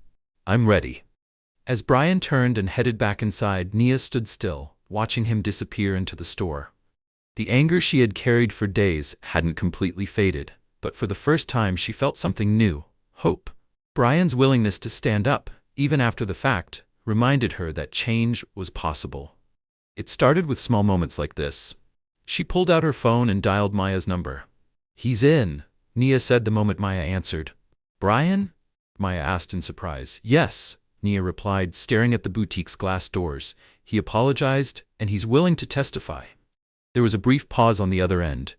I'm ready. As Brian turned and headed back inside, Nia stood still, watching him disappear into the store. The anger she had carried for days hadn't completely faded, but for the first time she felt something new, hope. Brian's willingness to stand up, even after the fact, reminded her that change was possible. It started with small moments like this. She pulled out her phone and dialed Maya's number. He's in, Nia said the moment Maya answered. Brian? Maya asked in surprise. Yes, Nia replied, staring at the boutique's glass doors. He apologized, and he's willing to testify. There was a brief pause on the other end.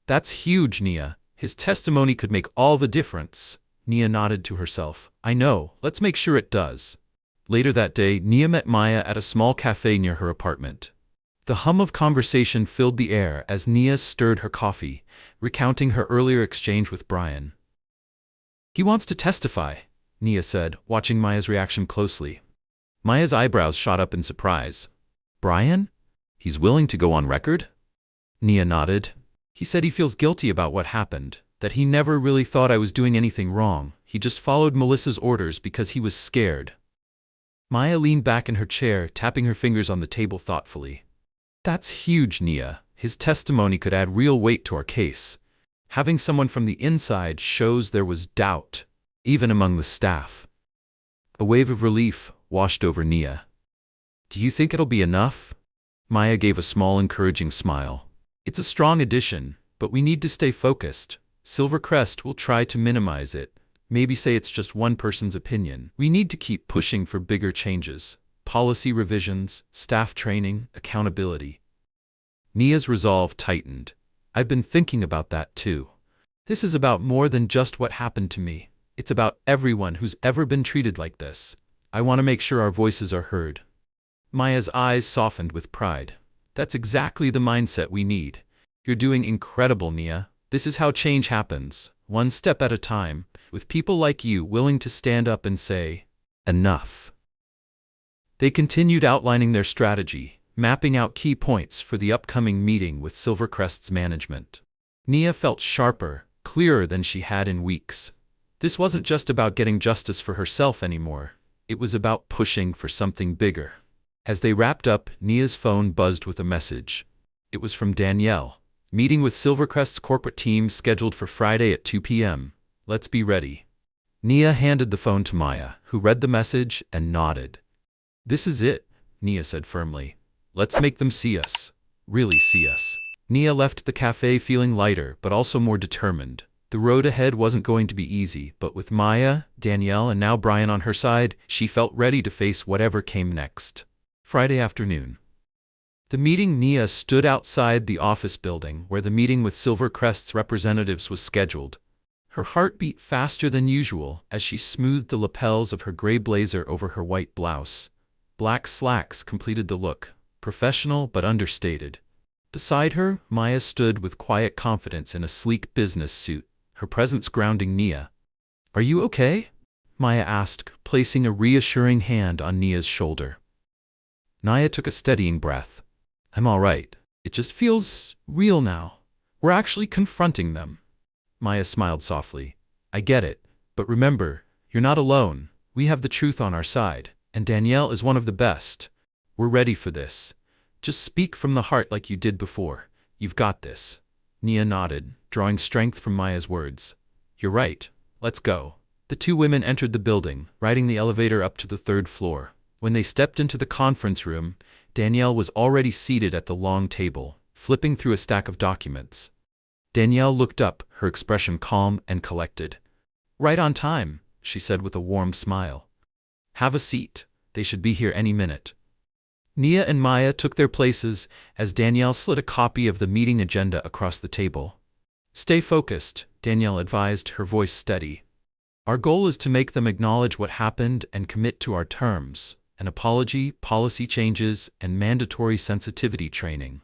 That's huge, Nia. His testimony could make all the difference. Nia nodded to herself. I know, let's make sure it does. Later that day, Nia met Maya at a small cafe near her apartment. The hum of conversation filled the air as Nia stirred her coffee, recounting her earlier exchange with Brian. He wants to testify, Nia said, watching Maya's reaction closely. Maya's eyebrows shot up in surprise. Brian? He's willing to go on record? Nia nodded. He said he feels guilty about what happened, that he never really thought I was doing anything wrong. He just followed Melissa's orders because he was scared. Maya leaned back in her chair, tapping her fingers on the table thoughtfully. That's huge, Nia. His testimony could add real weight to our case. Having someone from the inside shows there was doubt, even among the staff. A wave of relief washed over Nia. Do you think it'll be enough? Maya gave a small encouraging smile. It's a strong addition, but we need to stay focused. Silvercrest will try to minimize it. Maybe say it's just one person's opinion. We need to keep pushing for bigger changes. Policy revisions, staff training, accountability. Nia's resolve tightened. I've been thinking about that too. This is about more than just what happened to me. It's about everyone who's ever been treated like this. I want to make sure our voices are heard. Maya's eyes softened with pride. That's exactly the mindset we need. You're doing incredible, Nia. This is how change happens, one step at a time, with people like you willing to stand up and say, enough. They continued outlining their strategy, mapping out key points for the upcoming meeting with Silvercrest's management. Nia felt sharper, clearer than she had in weeks. This wasn't just about getting justice for herself anymore. It was about pushing for something bigger. As they wrapped up, Nia's phone buzzed with a message. It was from Danielle. Meeting with Silvercrest's corporate team scheduled for Friday at 2 p.m. Let's be ready. Nia handed the phone to Maya, who read the message and nodded. This is it, Nia said firmly. Let's make them see us. Really see us. Nia left the cafe feeling lighter, but also more determined. The road ahead wasn't going to be easy, but with Maya, Danielle, and now Brian on her side, she felt ready to face whatever came next. Friday afternoon. The meeting. Nia stood outside the office building where the meeting with Silvercrest's representatives was scheduled. Her heart beat faster than usual as she smoothed the lapels of her gray blazer over her white blouse. Black slacks completed the look, professional but understated. Beside her, Maya stood with quiet confidence in a sleek business suit, her presence grounding Nia. Are you okay? Maya asked, placing a reassuring hand on Nia's shoulder. Nia took a steadying breath. I'm all right. It just feels real now. We're actually confronting them. Maya smiled softly. I get it, but remember, you're not alone. We have the truth on our side, and Danielle is one of the best. We're ready for this. Just speak from the heart like you did before. You've got this. Nia nodded, drawing strength from Maya's words. You're right. Let's go. The two women entered the building, riding the elevator up to the third floor. When they stepped into the conference room, Danielle was already seated at the long table, flipping through a stack of documents. Danielle looked up, her expression calm and collected. Right on time, she said with a warm smile. Have a seat. They should be here any minute. Nia and Maya took their places as Danielle slid a copy of the meeting agenda across the table. Stay focused, Danielle advised, her voice steady. Our goal is to make them acknowledge what happened and commit to our terms: an apology, policy changes, and mandatory sensitivity training.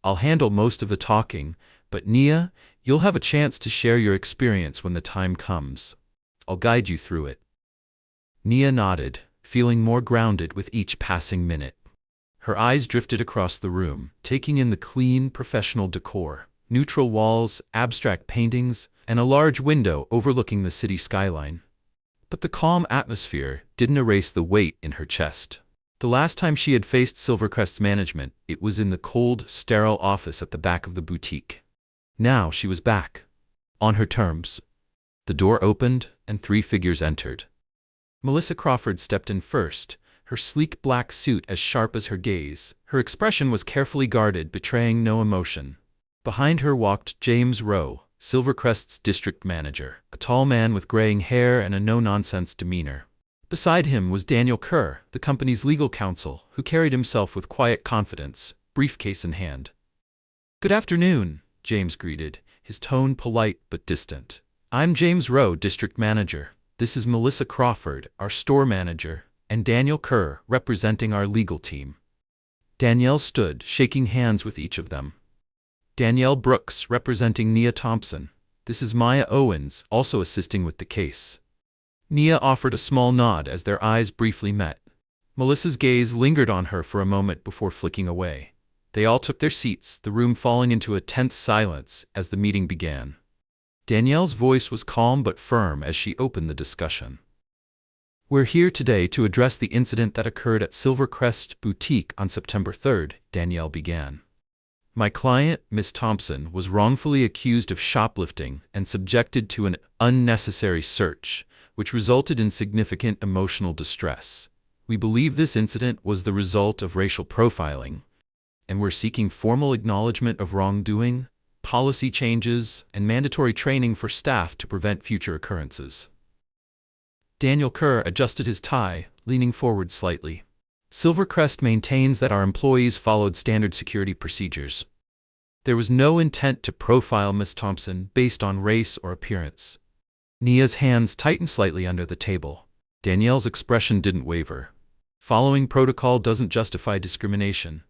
I'll handle most of the talking, but Nia, you'll have a chance to share your experience when the time comes. I'll guide you through it. Nia nodded, feeling more grounded with each passing minute. Her eyes drifted across the room, taking in the clean, professional decor, neutral walls, abstract paintings, and a large window overlooking the city skyline. But the calm atmosphere didn't erase the weight in her chest. The last time she had faced Silvercrest's management, it was in the cold, sterile office at the back of the boutique. Now she was back. On her terms. The door opened, and three figures entered. Melissa Crawford stepped in first, her sleek black suit as sharp as her gaze. Her expression was carefully guarded, betraying no emotion. Behind her walked James Rowe, Silvercrest's district manager, a tall man with graying hair and a no-nonsense demeanor. Beside him was Daniel Kerr, the company's legal counsel, who carried himself with quiet confidence, briefcase in hand. Good afternoon, James greeted, his tone polite but distant. I'm James Rowe, district manager. This is Melissa Crawford, our store manager, and Daniel Kerr, representing our legal team. Danielle stood, shaking hands with each of them. Danielle Brooks, representing Nia Thompson. This is Maya Owens, also assisting with the case. Nia offered a small nod as their eyes briefly met. Melissa's gaze lingered on her for a moment before flicking away. They all took their seats, the room falling into a tense silence as the meeting began. Danielle's voice was calm but firm as she opened the discussion. We're here today to address the incident that occurred at Silvercrest Boutique on September 3rd, Danielle began. My client, Miss Thompson, was wrongfully accused of shoplifting and subjected to an unnecessary search, which resulted in significant emotional distress. We believe this incident was the result of racial profiling, and we're seeking formal acknowledgement of wrongdoing, policy changes, and mandatory training for staff to prevent future occurrences. Daniel Kerr adjusted his tie, leaning forward slightly. Silvercrest maintains that our employees followed standard security procedures. There was no intent to profile Miss Thompson based on race or appearance. Nia's hands tightened slightly under the table. Danielle's expression didn't waver. Following protocol doesn't justify discrimination.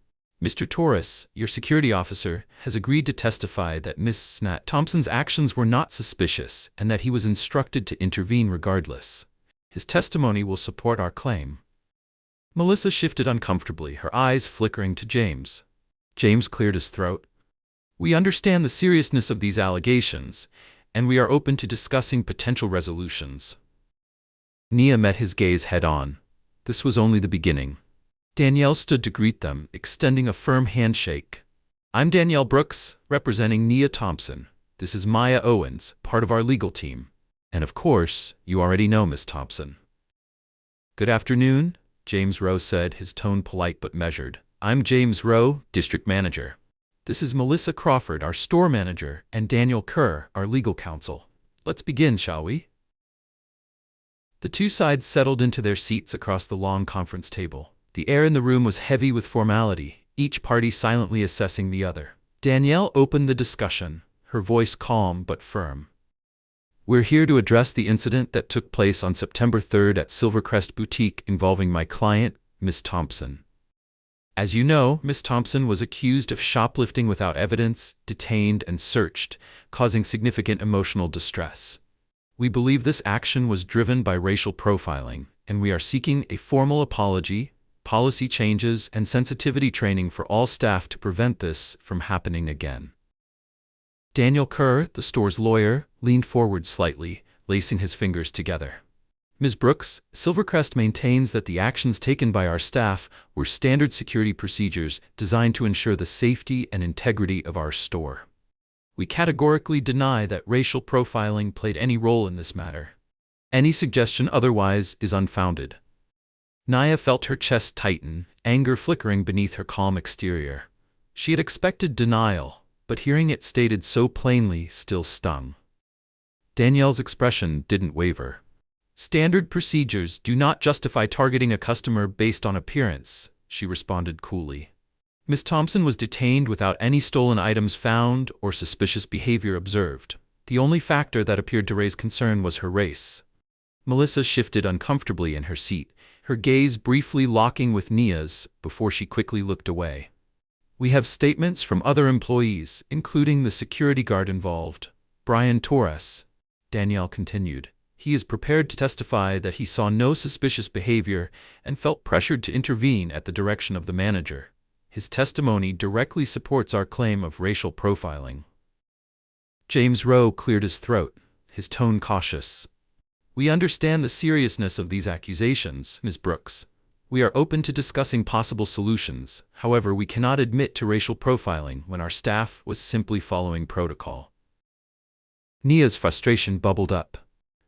Mr. Torres, your security officer, has agreed to testify that Miss Thompson's actions were not suspicious and that he was instructed to intervene regardless. His testimony will support our claim. Melissa shifted uncomfortably, her eyes flickering to James. James cleared his throat. We understand the seriousness of these allegations, and we are open to discussing potential resolutions. Nia met his gaze head-on. This was only the beginning. Danielle stood to greet them, extending a firm handshake. I'm Danielle Brooks, representing Nia Thompson. This is Maya Owens, part of our legal team. And of course, you already know Miss Thompson. Good afternoon, James Rowe said, his tone polite but measured. I'm James Rowe, district manager. This is Melissa Crawford, our store manager, and Daniel Kerr, our legal counsel. Let's begin, shall we? The two sides settled into their seats across the long conference table. The air in the room was heavy with formality, each party silently assessing the other. Danielle opened the discussion, her voice calm but firm. We're here to address the incident that took place on September 3rd at Silvercrest Boutique involving my client, Miss Thompson. As you know, Miss Thompson was accused of shoplifting without evidence, detained and searched, causing significant emotional distress. We believe this action was driven by racial profiling, and we are seeking a formal apology, policy changes, and sensitivity training for all staff to prevent this from happening again. Daniel Kerr, the store's lawyer, leaned forward slightly, lacing his fingers together. Ms. Brooks, Silvercrest maintains that the actions taken by our staff were standard security procedures designed to ensure the safety and integrity of our store. We categorically deny that racial profiling played any role in this matter. Any suggestion otherwise is unfounded. Naya felt her chest tighten, anger flickering beneath her calm exterior. She had expected denial, but hearing it stated so plainly still stung. Danielle's expression didn't waver. Standard procedures do not justify targeting a customer based on appearance, she responded coolly. Miss Thompson was detained without any stolen items found or suspicious behavior observed. The only factor that appeared to raise concern was her race. Melissa shifted uncomfortably in her seat, her gaze briefly locking with Nia's before she quickly looked away. We have statements from other employees, including the security guard involved, Brian Torres, Danielle continued. He is prepared to testify that he saw no suspicious behavior and felt pressured to intervene at the direction of the manager. His testimony directly supports our claim of racial profiling. James Rowe cleared his throat, his tone cautious. We understand the seriousness of these accusations, Ms. Brooks. We are open to discussing possible solutions. However, we cannot admit to racial profiling when our staff was simply following protocol. Nia's frustration bubbled up.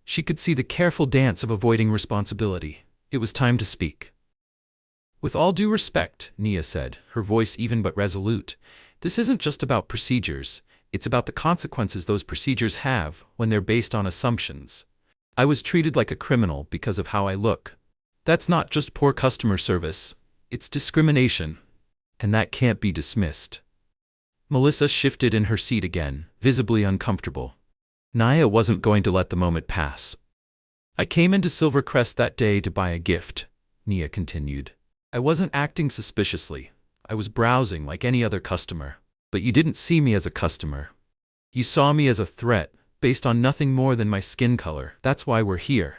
She could see the careful dance of avoiding responsibility. It was time to speak. With all due respect, Nia said, her voice even but resolute, this isn't just about procedures, it's about the consequences those procedures have when they're based on assumptions. I was treated like a criminal because of how I look. That's not just poor customer service, it's discrimination, and that can't be dismissed. Melissa shifted in her seat again, visibly uncomfortable. Nia wasn't going to let the moment pass. I came into Silvercrest that day to buy a gift, Nia continued. I wasn't acting suspiciously. I was browsing like any other customer. But you didn't see me as a customer. You saw me as a threat, based on nothing more than my skin color. That's why we're here.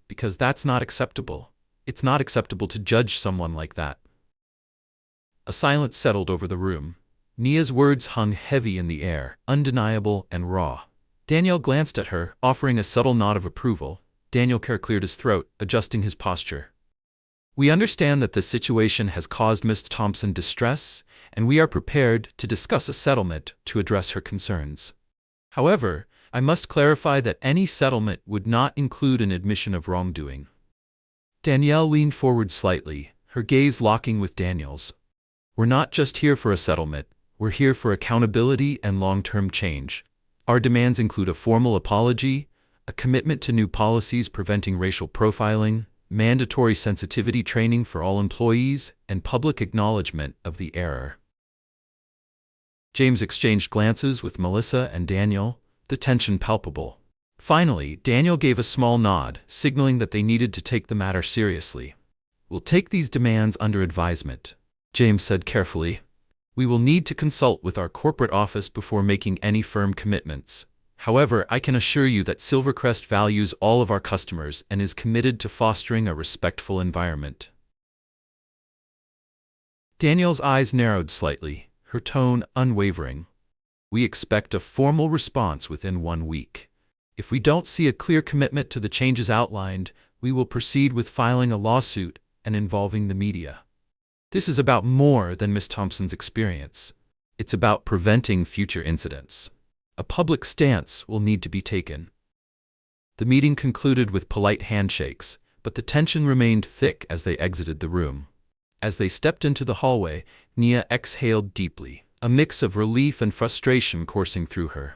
Because that's not acceptable. It's not acceptable to judge someone like that. A silence settled over the room. Nia's words hung heavy in the air, undeniable and raw. Danielle glanced at her, offering a subtle nod of approval. Daniel Kerr cleared his throat, adjusting his posture. We understand that this situation has caused Miss Thompson distress, and we are prepared to discuss a settlement to address her concerns. However, I must clarify that any settlement would not include an admission of wrongdoing. Danielle leaned forward slightly, her gaze locking with Daniel's. We're not just here for a settlement, we're here for accountability and long-term change. Our demands include a formal apology, a commitment to new policies preventing racial profiling, mandatory sensitivity training for all employees, and public acknowledgement of the error. James exchanged glances with Melissa and Daniel, the tension palpable. Finally, Daniel gave a small nod, signaling that they needed to take the matter seriously. We'll take these demands under advisement, James said carefully. We will need to consult with our corporate office before making any firm commitments. However, I can assure you that Silvercrest values all of our customers and is committed to fostering a respectful environment. Danielle's eyes narrowed slightly, her tone unwavering. We expect a formal response within 1 week. If we don't see a clear commitment to the changes outlined, we will proceed with filing a lawsuit and involving the media. This is about more than Miss Thompson's experience. It's about preventing future incidents. A public stance will need to be taken. The meeting concluded with polite handshakes, but the tension remained thick as they exited the room. As they stepped into the hallway, Nia exhaled deeply, a mix of relief and frustration coursing through her.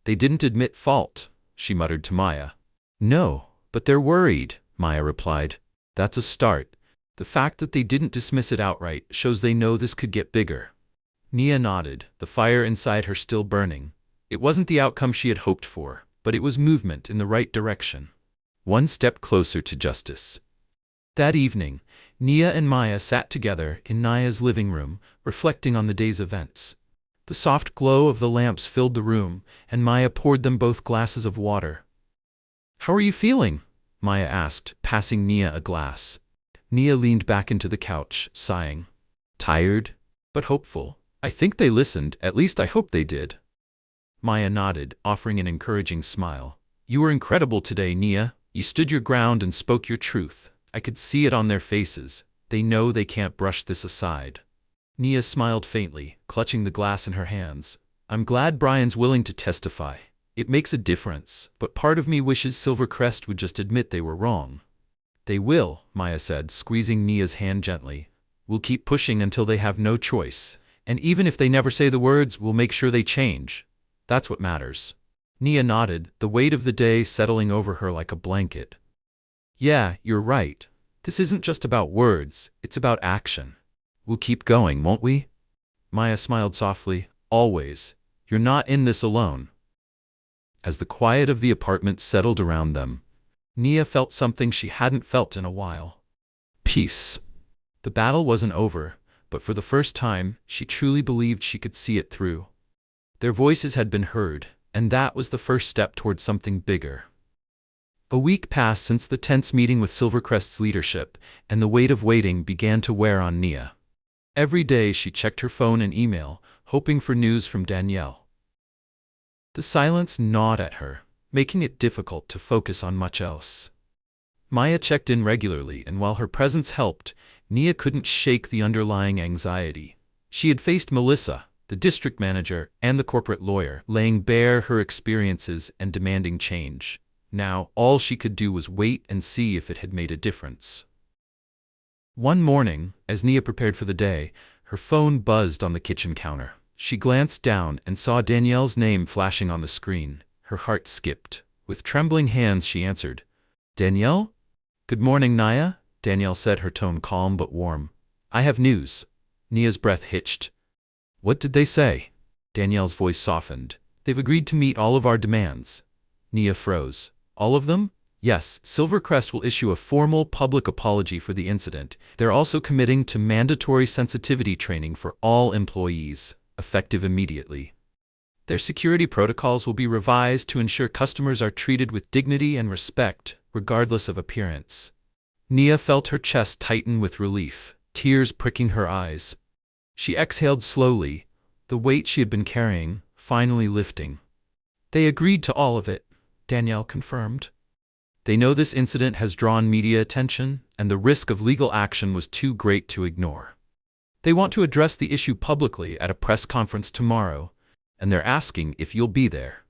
They didn't admit fault, she muttered to Maya. No, but they're worried, Maya replied. That's a start. The fact that they didn't dismiss it outright shows they know this could get bigger. Nia nodded, the fire inside her still burning. It wasn't the outcome she had hoped for, but it was movement in the right direction. One step closer to justice. That evening, Nia and Maya sat together in Nia's living room, reflecting on the day's events. The soft glow of the lamps filled the room, and Maya poured them both glasses of water. How are you feeling? Maya asked, passing Nia a glass. Nia leaned back into the couch, sighing. Tired, but hopeful. I think they listened, at least I hope they did. Maya nodded, offering an encouraging smile. You were incredible today, Nia. You stood your ground and spoke your truth. I could see it on their faces. They know they can't brush this aside. Nia smiled faintly, clutching the glass in her hands. I'm glad Brian's willing to testify. It makes a difference, but part of me wishes Silvercrest would just admit they were wrong. They will, Maya said, squeezing Nia's hand gently. We'll keep pushing until they have no choice. And even if they never say the words, we'll make sure they change. That's what matters. Nia nodded, the weight of the day settling over her like a blanket. Yeah, you're right. This isn't just about words, it's about action. We'll keep going, won't we? Maya smiled softly. Always. You're not in this alone. As the quiet of the apartment settled around them, Nia felt something she hadn't felt in a while. Peace. The battle wasn't over, but for the first time, she truly believed she could see it through. Their voices had been heard, and that was the first step toward something bigger. A week passed since the tense meeting with Silvercrest's leadership, and the weight of waiting began to wear on Nia. Every day she checked her phone and email, hoping for news from Danielle. The silence gnawed at her, making it difficult to focus on much else. Maya checked in regularly, and while her presence helped, Nia couldn't shake the underlying anxiety. She had faced Melissa, the district manager, and the corporate lawyer, laying bare her experiences and demanding change. Now, all she could do was wait and see if it had made a difference. One morning, as Nia prepared for the day, her phone buzzed on the kitchen counter. She glanced down and saw Danielle's name flashing on the screen. Her heart skipped. With trembling hands she answered. Danielle? Good morning, Nia, Danielle said, her tone calm but warm. I have news. Nia's breath hitched. What did they say? Danielle's voice softened. They've agreed to meet all of our demands. Nia froze. All of them? Yes, Silvercrest will issue a formal public apology for the incident. They're also committing to mandatory sensitivity training for all employees, effective immediately. Their security protocols will be revised to ensure customers are treated with dignity and respect, regardless of appearance. Nia felt her chest tighten with relief, tears pricking her eyes. She exhaled slowly, the weight she had been carrying finally lifting. They agreed to all of it, Danielle confirmed. They know this incident has drawn media attention, and the risk of legal action was too great to ignore. They want to address the issue publicly at a press conference tomorrow, and they're asking if you'll be there.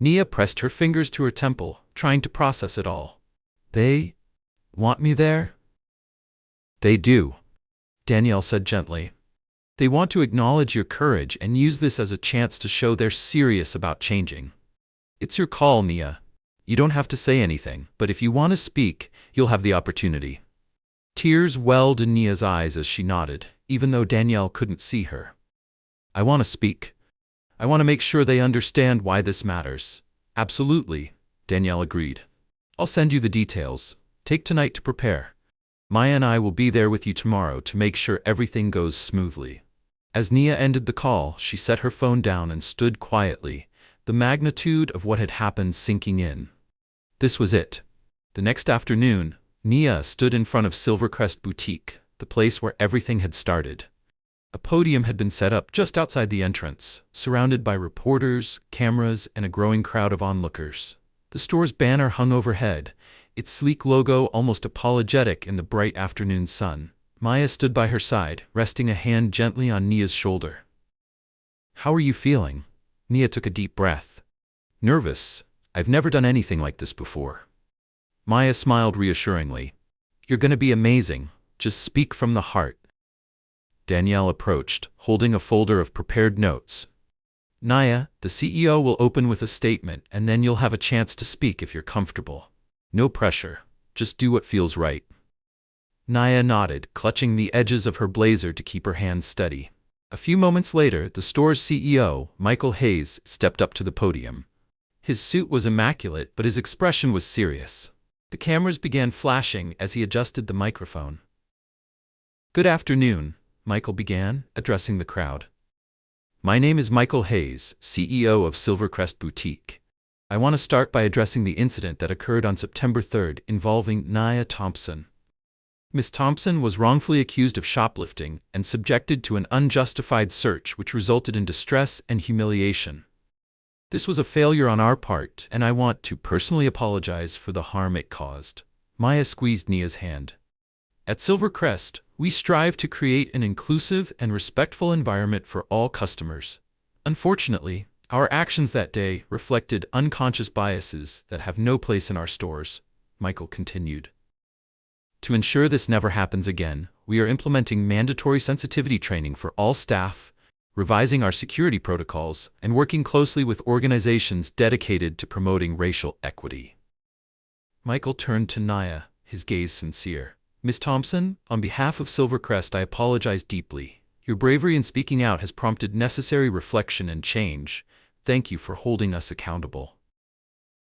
Nia pressed her fingers to her temple, trying to process it all. They want me there? They do, Danielle said gently. They want to acknowledge your courage and use this as a chance to show they're serious about changing. It's your call, Nia. You don't have to say anything, but if you want to speak, you'll have the opportunity. Tears welled in Nia's eyes as she nodded, even though Danielle couldn't see her. I want to speak. I want to make sure they understand why this matters. Absolutely, Danielle agreed. I'll send you the details. Take tonight to prepare. Maya and I will be there with you tomorrow to make sure everything goes smoothly. As Nia ended the call, she set her phone down and stood quietly, the magnitude of what had happened sinking in. This was it. The next afternoon, Nia stood in front of Silvercrest Boutique, the place where everything had started. A podium had been set up just outside the entrance, surrounded by reporters, cameras, and a growing crowd of onlookers. The store's banner hung overhead, its sleek logo almost apologetic in the bright afternoon sun. Maya stood by her side, resting a hand gently on Nia's shoulder. How are you feeling? Nia took a deep breath. Nervous. I've never done anything like this before. Maya smiled reassuringly. You're gonna be amazing. Just speak from the heart. Danielle approached, holding a folder of prepared notes. Nia, the CEO will open with a statement, and then you'll have a chance to speak if you're comfortable. No pressure. Just do what feels right. Nia nodded, clutching the edges of her blazer to keep her hands steady. A few moments later, the store's CEO, Michael Hayes, stepped up to the podium. His suit was immaculate, but his expression was serious. The cameras began flashing as he adjusted the microphone. Good afternoon, Michael began, addressing the crowd. My name is Michael Hayes, CEO of Silvercrest Boutique. I want to start by addressing the incident that occurred on September 3rd involving Nia Thompson. Ms. Thompson was wrongfully accused of shoplifting and subjected to an unjustified search which resulted in distress and humiliation. This was a failure on our part, and I want to personally apologize for the harm it caused. Maya squeezed Nia's hand. At Silvercrest, we strive to create an inclusive and respectful environment for all customers. Unfortunately, our actions that day reflected unconscious biases that have no place in our stores, Michael continued. To ensure this never happens again, we are implementing mandatory sensitivity training for all staff, revising our security protocols, and working closely with organizations dedicated to promoting racial equity. Michael turned to Nia, his gaze sincere. Miss Thompson, on behalf of Silvercrest, I apologize deeply. Your bravery in speaking out has prompted necessary reflection and change. Thank you for holding us accountable.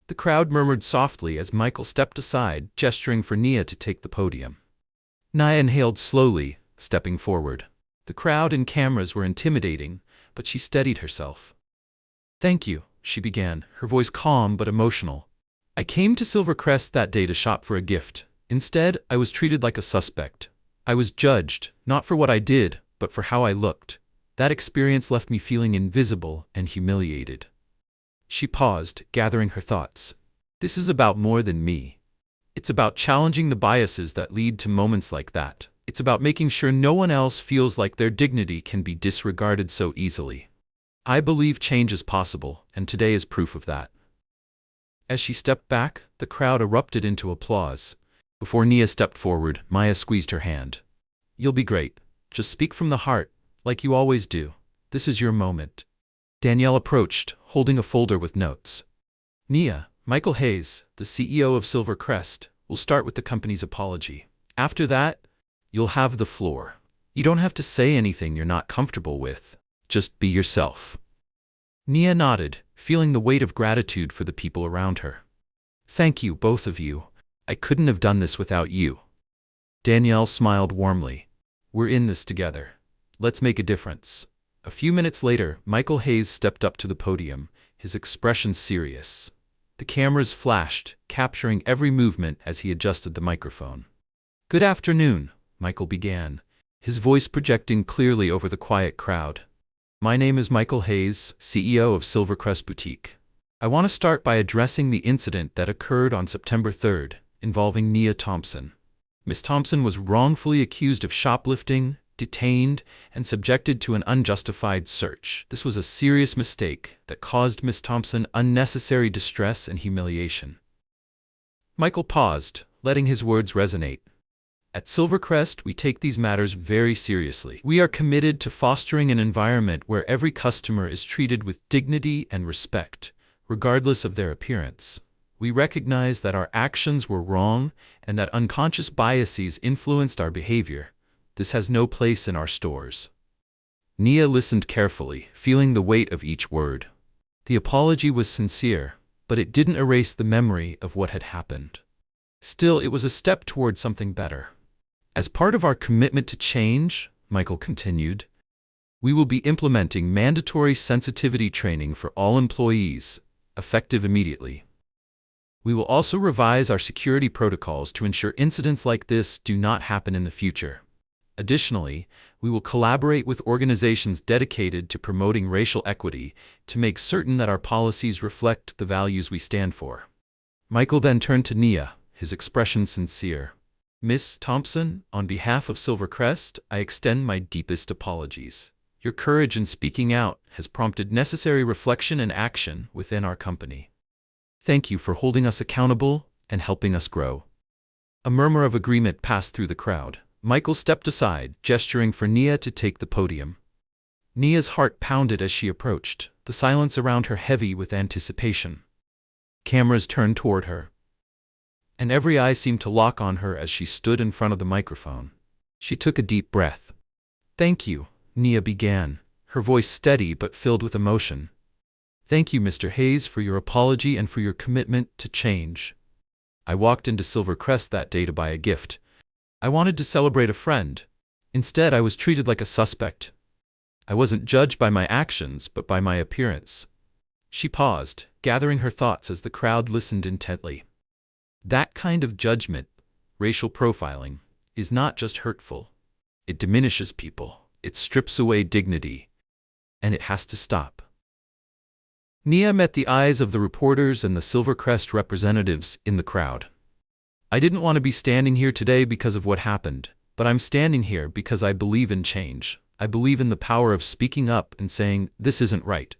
The crowd murmured softly as Michael stepped aside, gesturing for Nia to take the podium. Nia inhaled slowly, stepping forward. The crowd and cameras were intimidating, but she steadied herself. Thank you, she began, her voice calm but emotional. I came to Silvercrest that day to shop for a gift. Instead, I was treated like a suspect. I was judged, not for what I did, but for how I looked. That experience left me feeling invisible and humiliated. She paused, gathering her thoughts. This is about more than me. It's about challenging the biases that lead to moments like that. It's about making sure no one else feels like their dignity can be disregarded so easily. I believe change is possible, and today is proof of that. As she stepped back, the crowd erupted into applause. Before Nia stepped forward, Maya squeezed her hand. You'll be great. Just speak from the heart, like you always do. This is your moment. Danielle approached, holding a folder with notes. Nia, Michael Hayes, the CEO of Silvercrest, will start with the company's apology. After that, you'll have the floor. You don't have to say anything you're not comfortable with. Just be yourself. Nia nodded, feeling the weight of gratitude for the people around her. Thank you, both of you. I couldn't have done this without you. Danielle smiled warmly. We're in this together. Let's make a difference. A few minutes later, Michael Hayes stepped up to the podium, his expression serious. The cameras flashed, capturing every movement as he adjusted the microphone. Good afternoon, Michael began, his voice projecting clearly over the quiet crowd. My name is Michael Hayes, CEO of Silvercrest Boutique. I want to start by addressing the incident that occurred on September 3rd, involving Nia Thompson. Miss Thompson was wrongfully accused of shoplifting, detained, and subjected to an unjustified search. This was a serious mistake that caused Miss Thompson unnecessary distress and humiliation. Michael paused, letting his words resonate. At Silvercrest, we take these matters very seriously. We are committed to fostering an environment where every customer is treated with dignity and respect, regardless of their appearance. We recognize that our actions were wrong and that unconscious biases influenced our behavior. This has no place in our stores. Nia listened carefully, feeling the weight of each word. The apology was sincere, but it didn't erase the memory of what had happened. Still, it was a step toward something better. As part of our commitment to change, Michael continued, we will be implementing mandatory sensitivity training for all employees, effective immediately. We will also revise our security protocols to ensure incidents like this do not happen in the future. Additionally, we will collaborate with organizations dedicated to promoting racial equity to make certain that our policies reflect the values we stand for. Michael then turned to Nia, his expression sincere. Miss Thompson, on behalf of Silvercrest, I extend my deepest apologies. Your courage in speaking out has prompted necessary reflection and action within our company. Thank you for holding us accountable and helping us grow. A murmur of agreement passed through the crowd. Michael stepped aside, gesturing for Nia to take the podium. Nia's heart pounded as she approached, the silence around her heavy with anticipation. Cameras turned toward her, and every eye seemed to lock on her as she stood in front of the microphone. She took a deep breath. Thank you, Nia began, her voice steady but filled with emotion. Thank you, Mr. Hayes, for your apology and for your commitment to change. I walked into Silvercrest that day to buy a gift. I wanted to celebrate a friend. Instead, I was treated like a suspect. I wasn't judged by my actions, but by my appearance. She paused, gathering her thoughts as the crowd listened intently. That kind of judgment, racial profiling, is not just hurtful. It diminishes people. It strips away dignity. And it has to stop. Nia met the eyes of the reporters and the Silvercrest representatives in the crowd. I didn't want to be standing here today because of what happened, but I'm standing here because I believe in change. I believe in the power of speaking up and saying, this isn't right.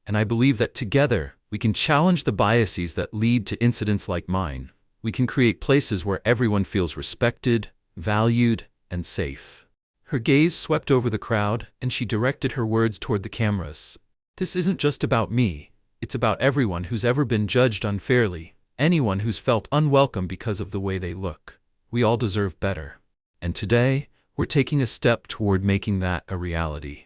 And I believe that together, we can challenge the biases that lead to incidents like mine. We can create places where everyone feels respected, valued, and safe. Her gaze swept over the crowd, and she directed her words toward the cameras. This isn't just about me. It's about everyone who's ever been judged unfairly, anyone who's felt unwelcome because of the way they look. We all deserve better. And today, we're taking a step toward making that a reality.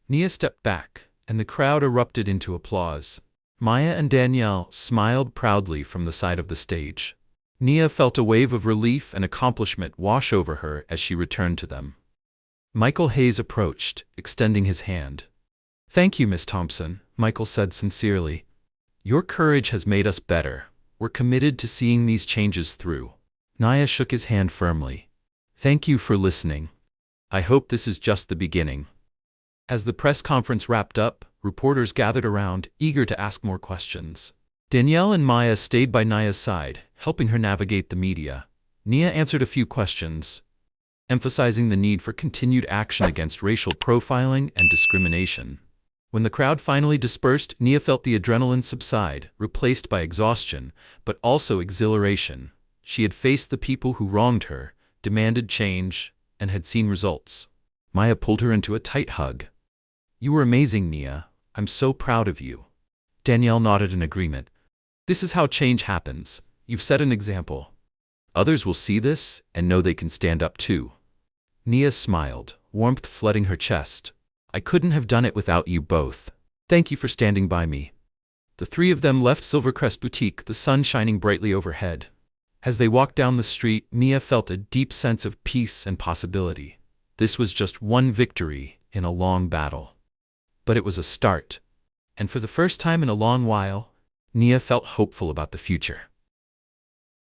Nia stepped back, and the crowd erupted into applause. Maya and Danielle smiled proudly from the side of the stage. Nia felt a wave of relief and accomplishment wash over her as she returned to them. Michael Hayes approached, extending his hand. Thank you, Miss Thompson, Michael said sincerely. Your courage has made us better. We're committed to seeing these changes through. Nia shook his hand firmly. Thank you for listening. I hope this is just the beginning. As the press conference wrapped up, reporters gathered around, eager to ask more questions. Danielle and Maya stayed by Nia's side, helping her navigate the media. Nia answered a few questions, emphasizing the need for continued action against racial profiling and discrimination. When the crowd finally dispersed, Nia felt the adrenaline subside, replaced by exhaustion, but also exhilaration. She had faced the people who wronged her, demanded change, and had seen results. Maya pulled her into a tight hug. You were amazing, Nia. I'm so proud of you. Danielle nodded in agreement. This is how change happens. You've set an example. Others will see this and know they can stand up too. Nia smiled, warmth flooding her chest. I couldn't have done it without you both. Thank you for standing by me. The three of them left Silvercrest Boutique, the sun shining brightly overhead. As they walked down the street, Nia felt a deep sense of peace and possibility. This was just one victory in a long battle. But it was a start. And for the first time in a long while, Nia felt hopeful about the future.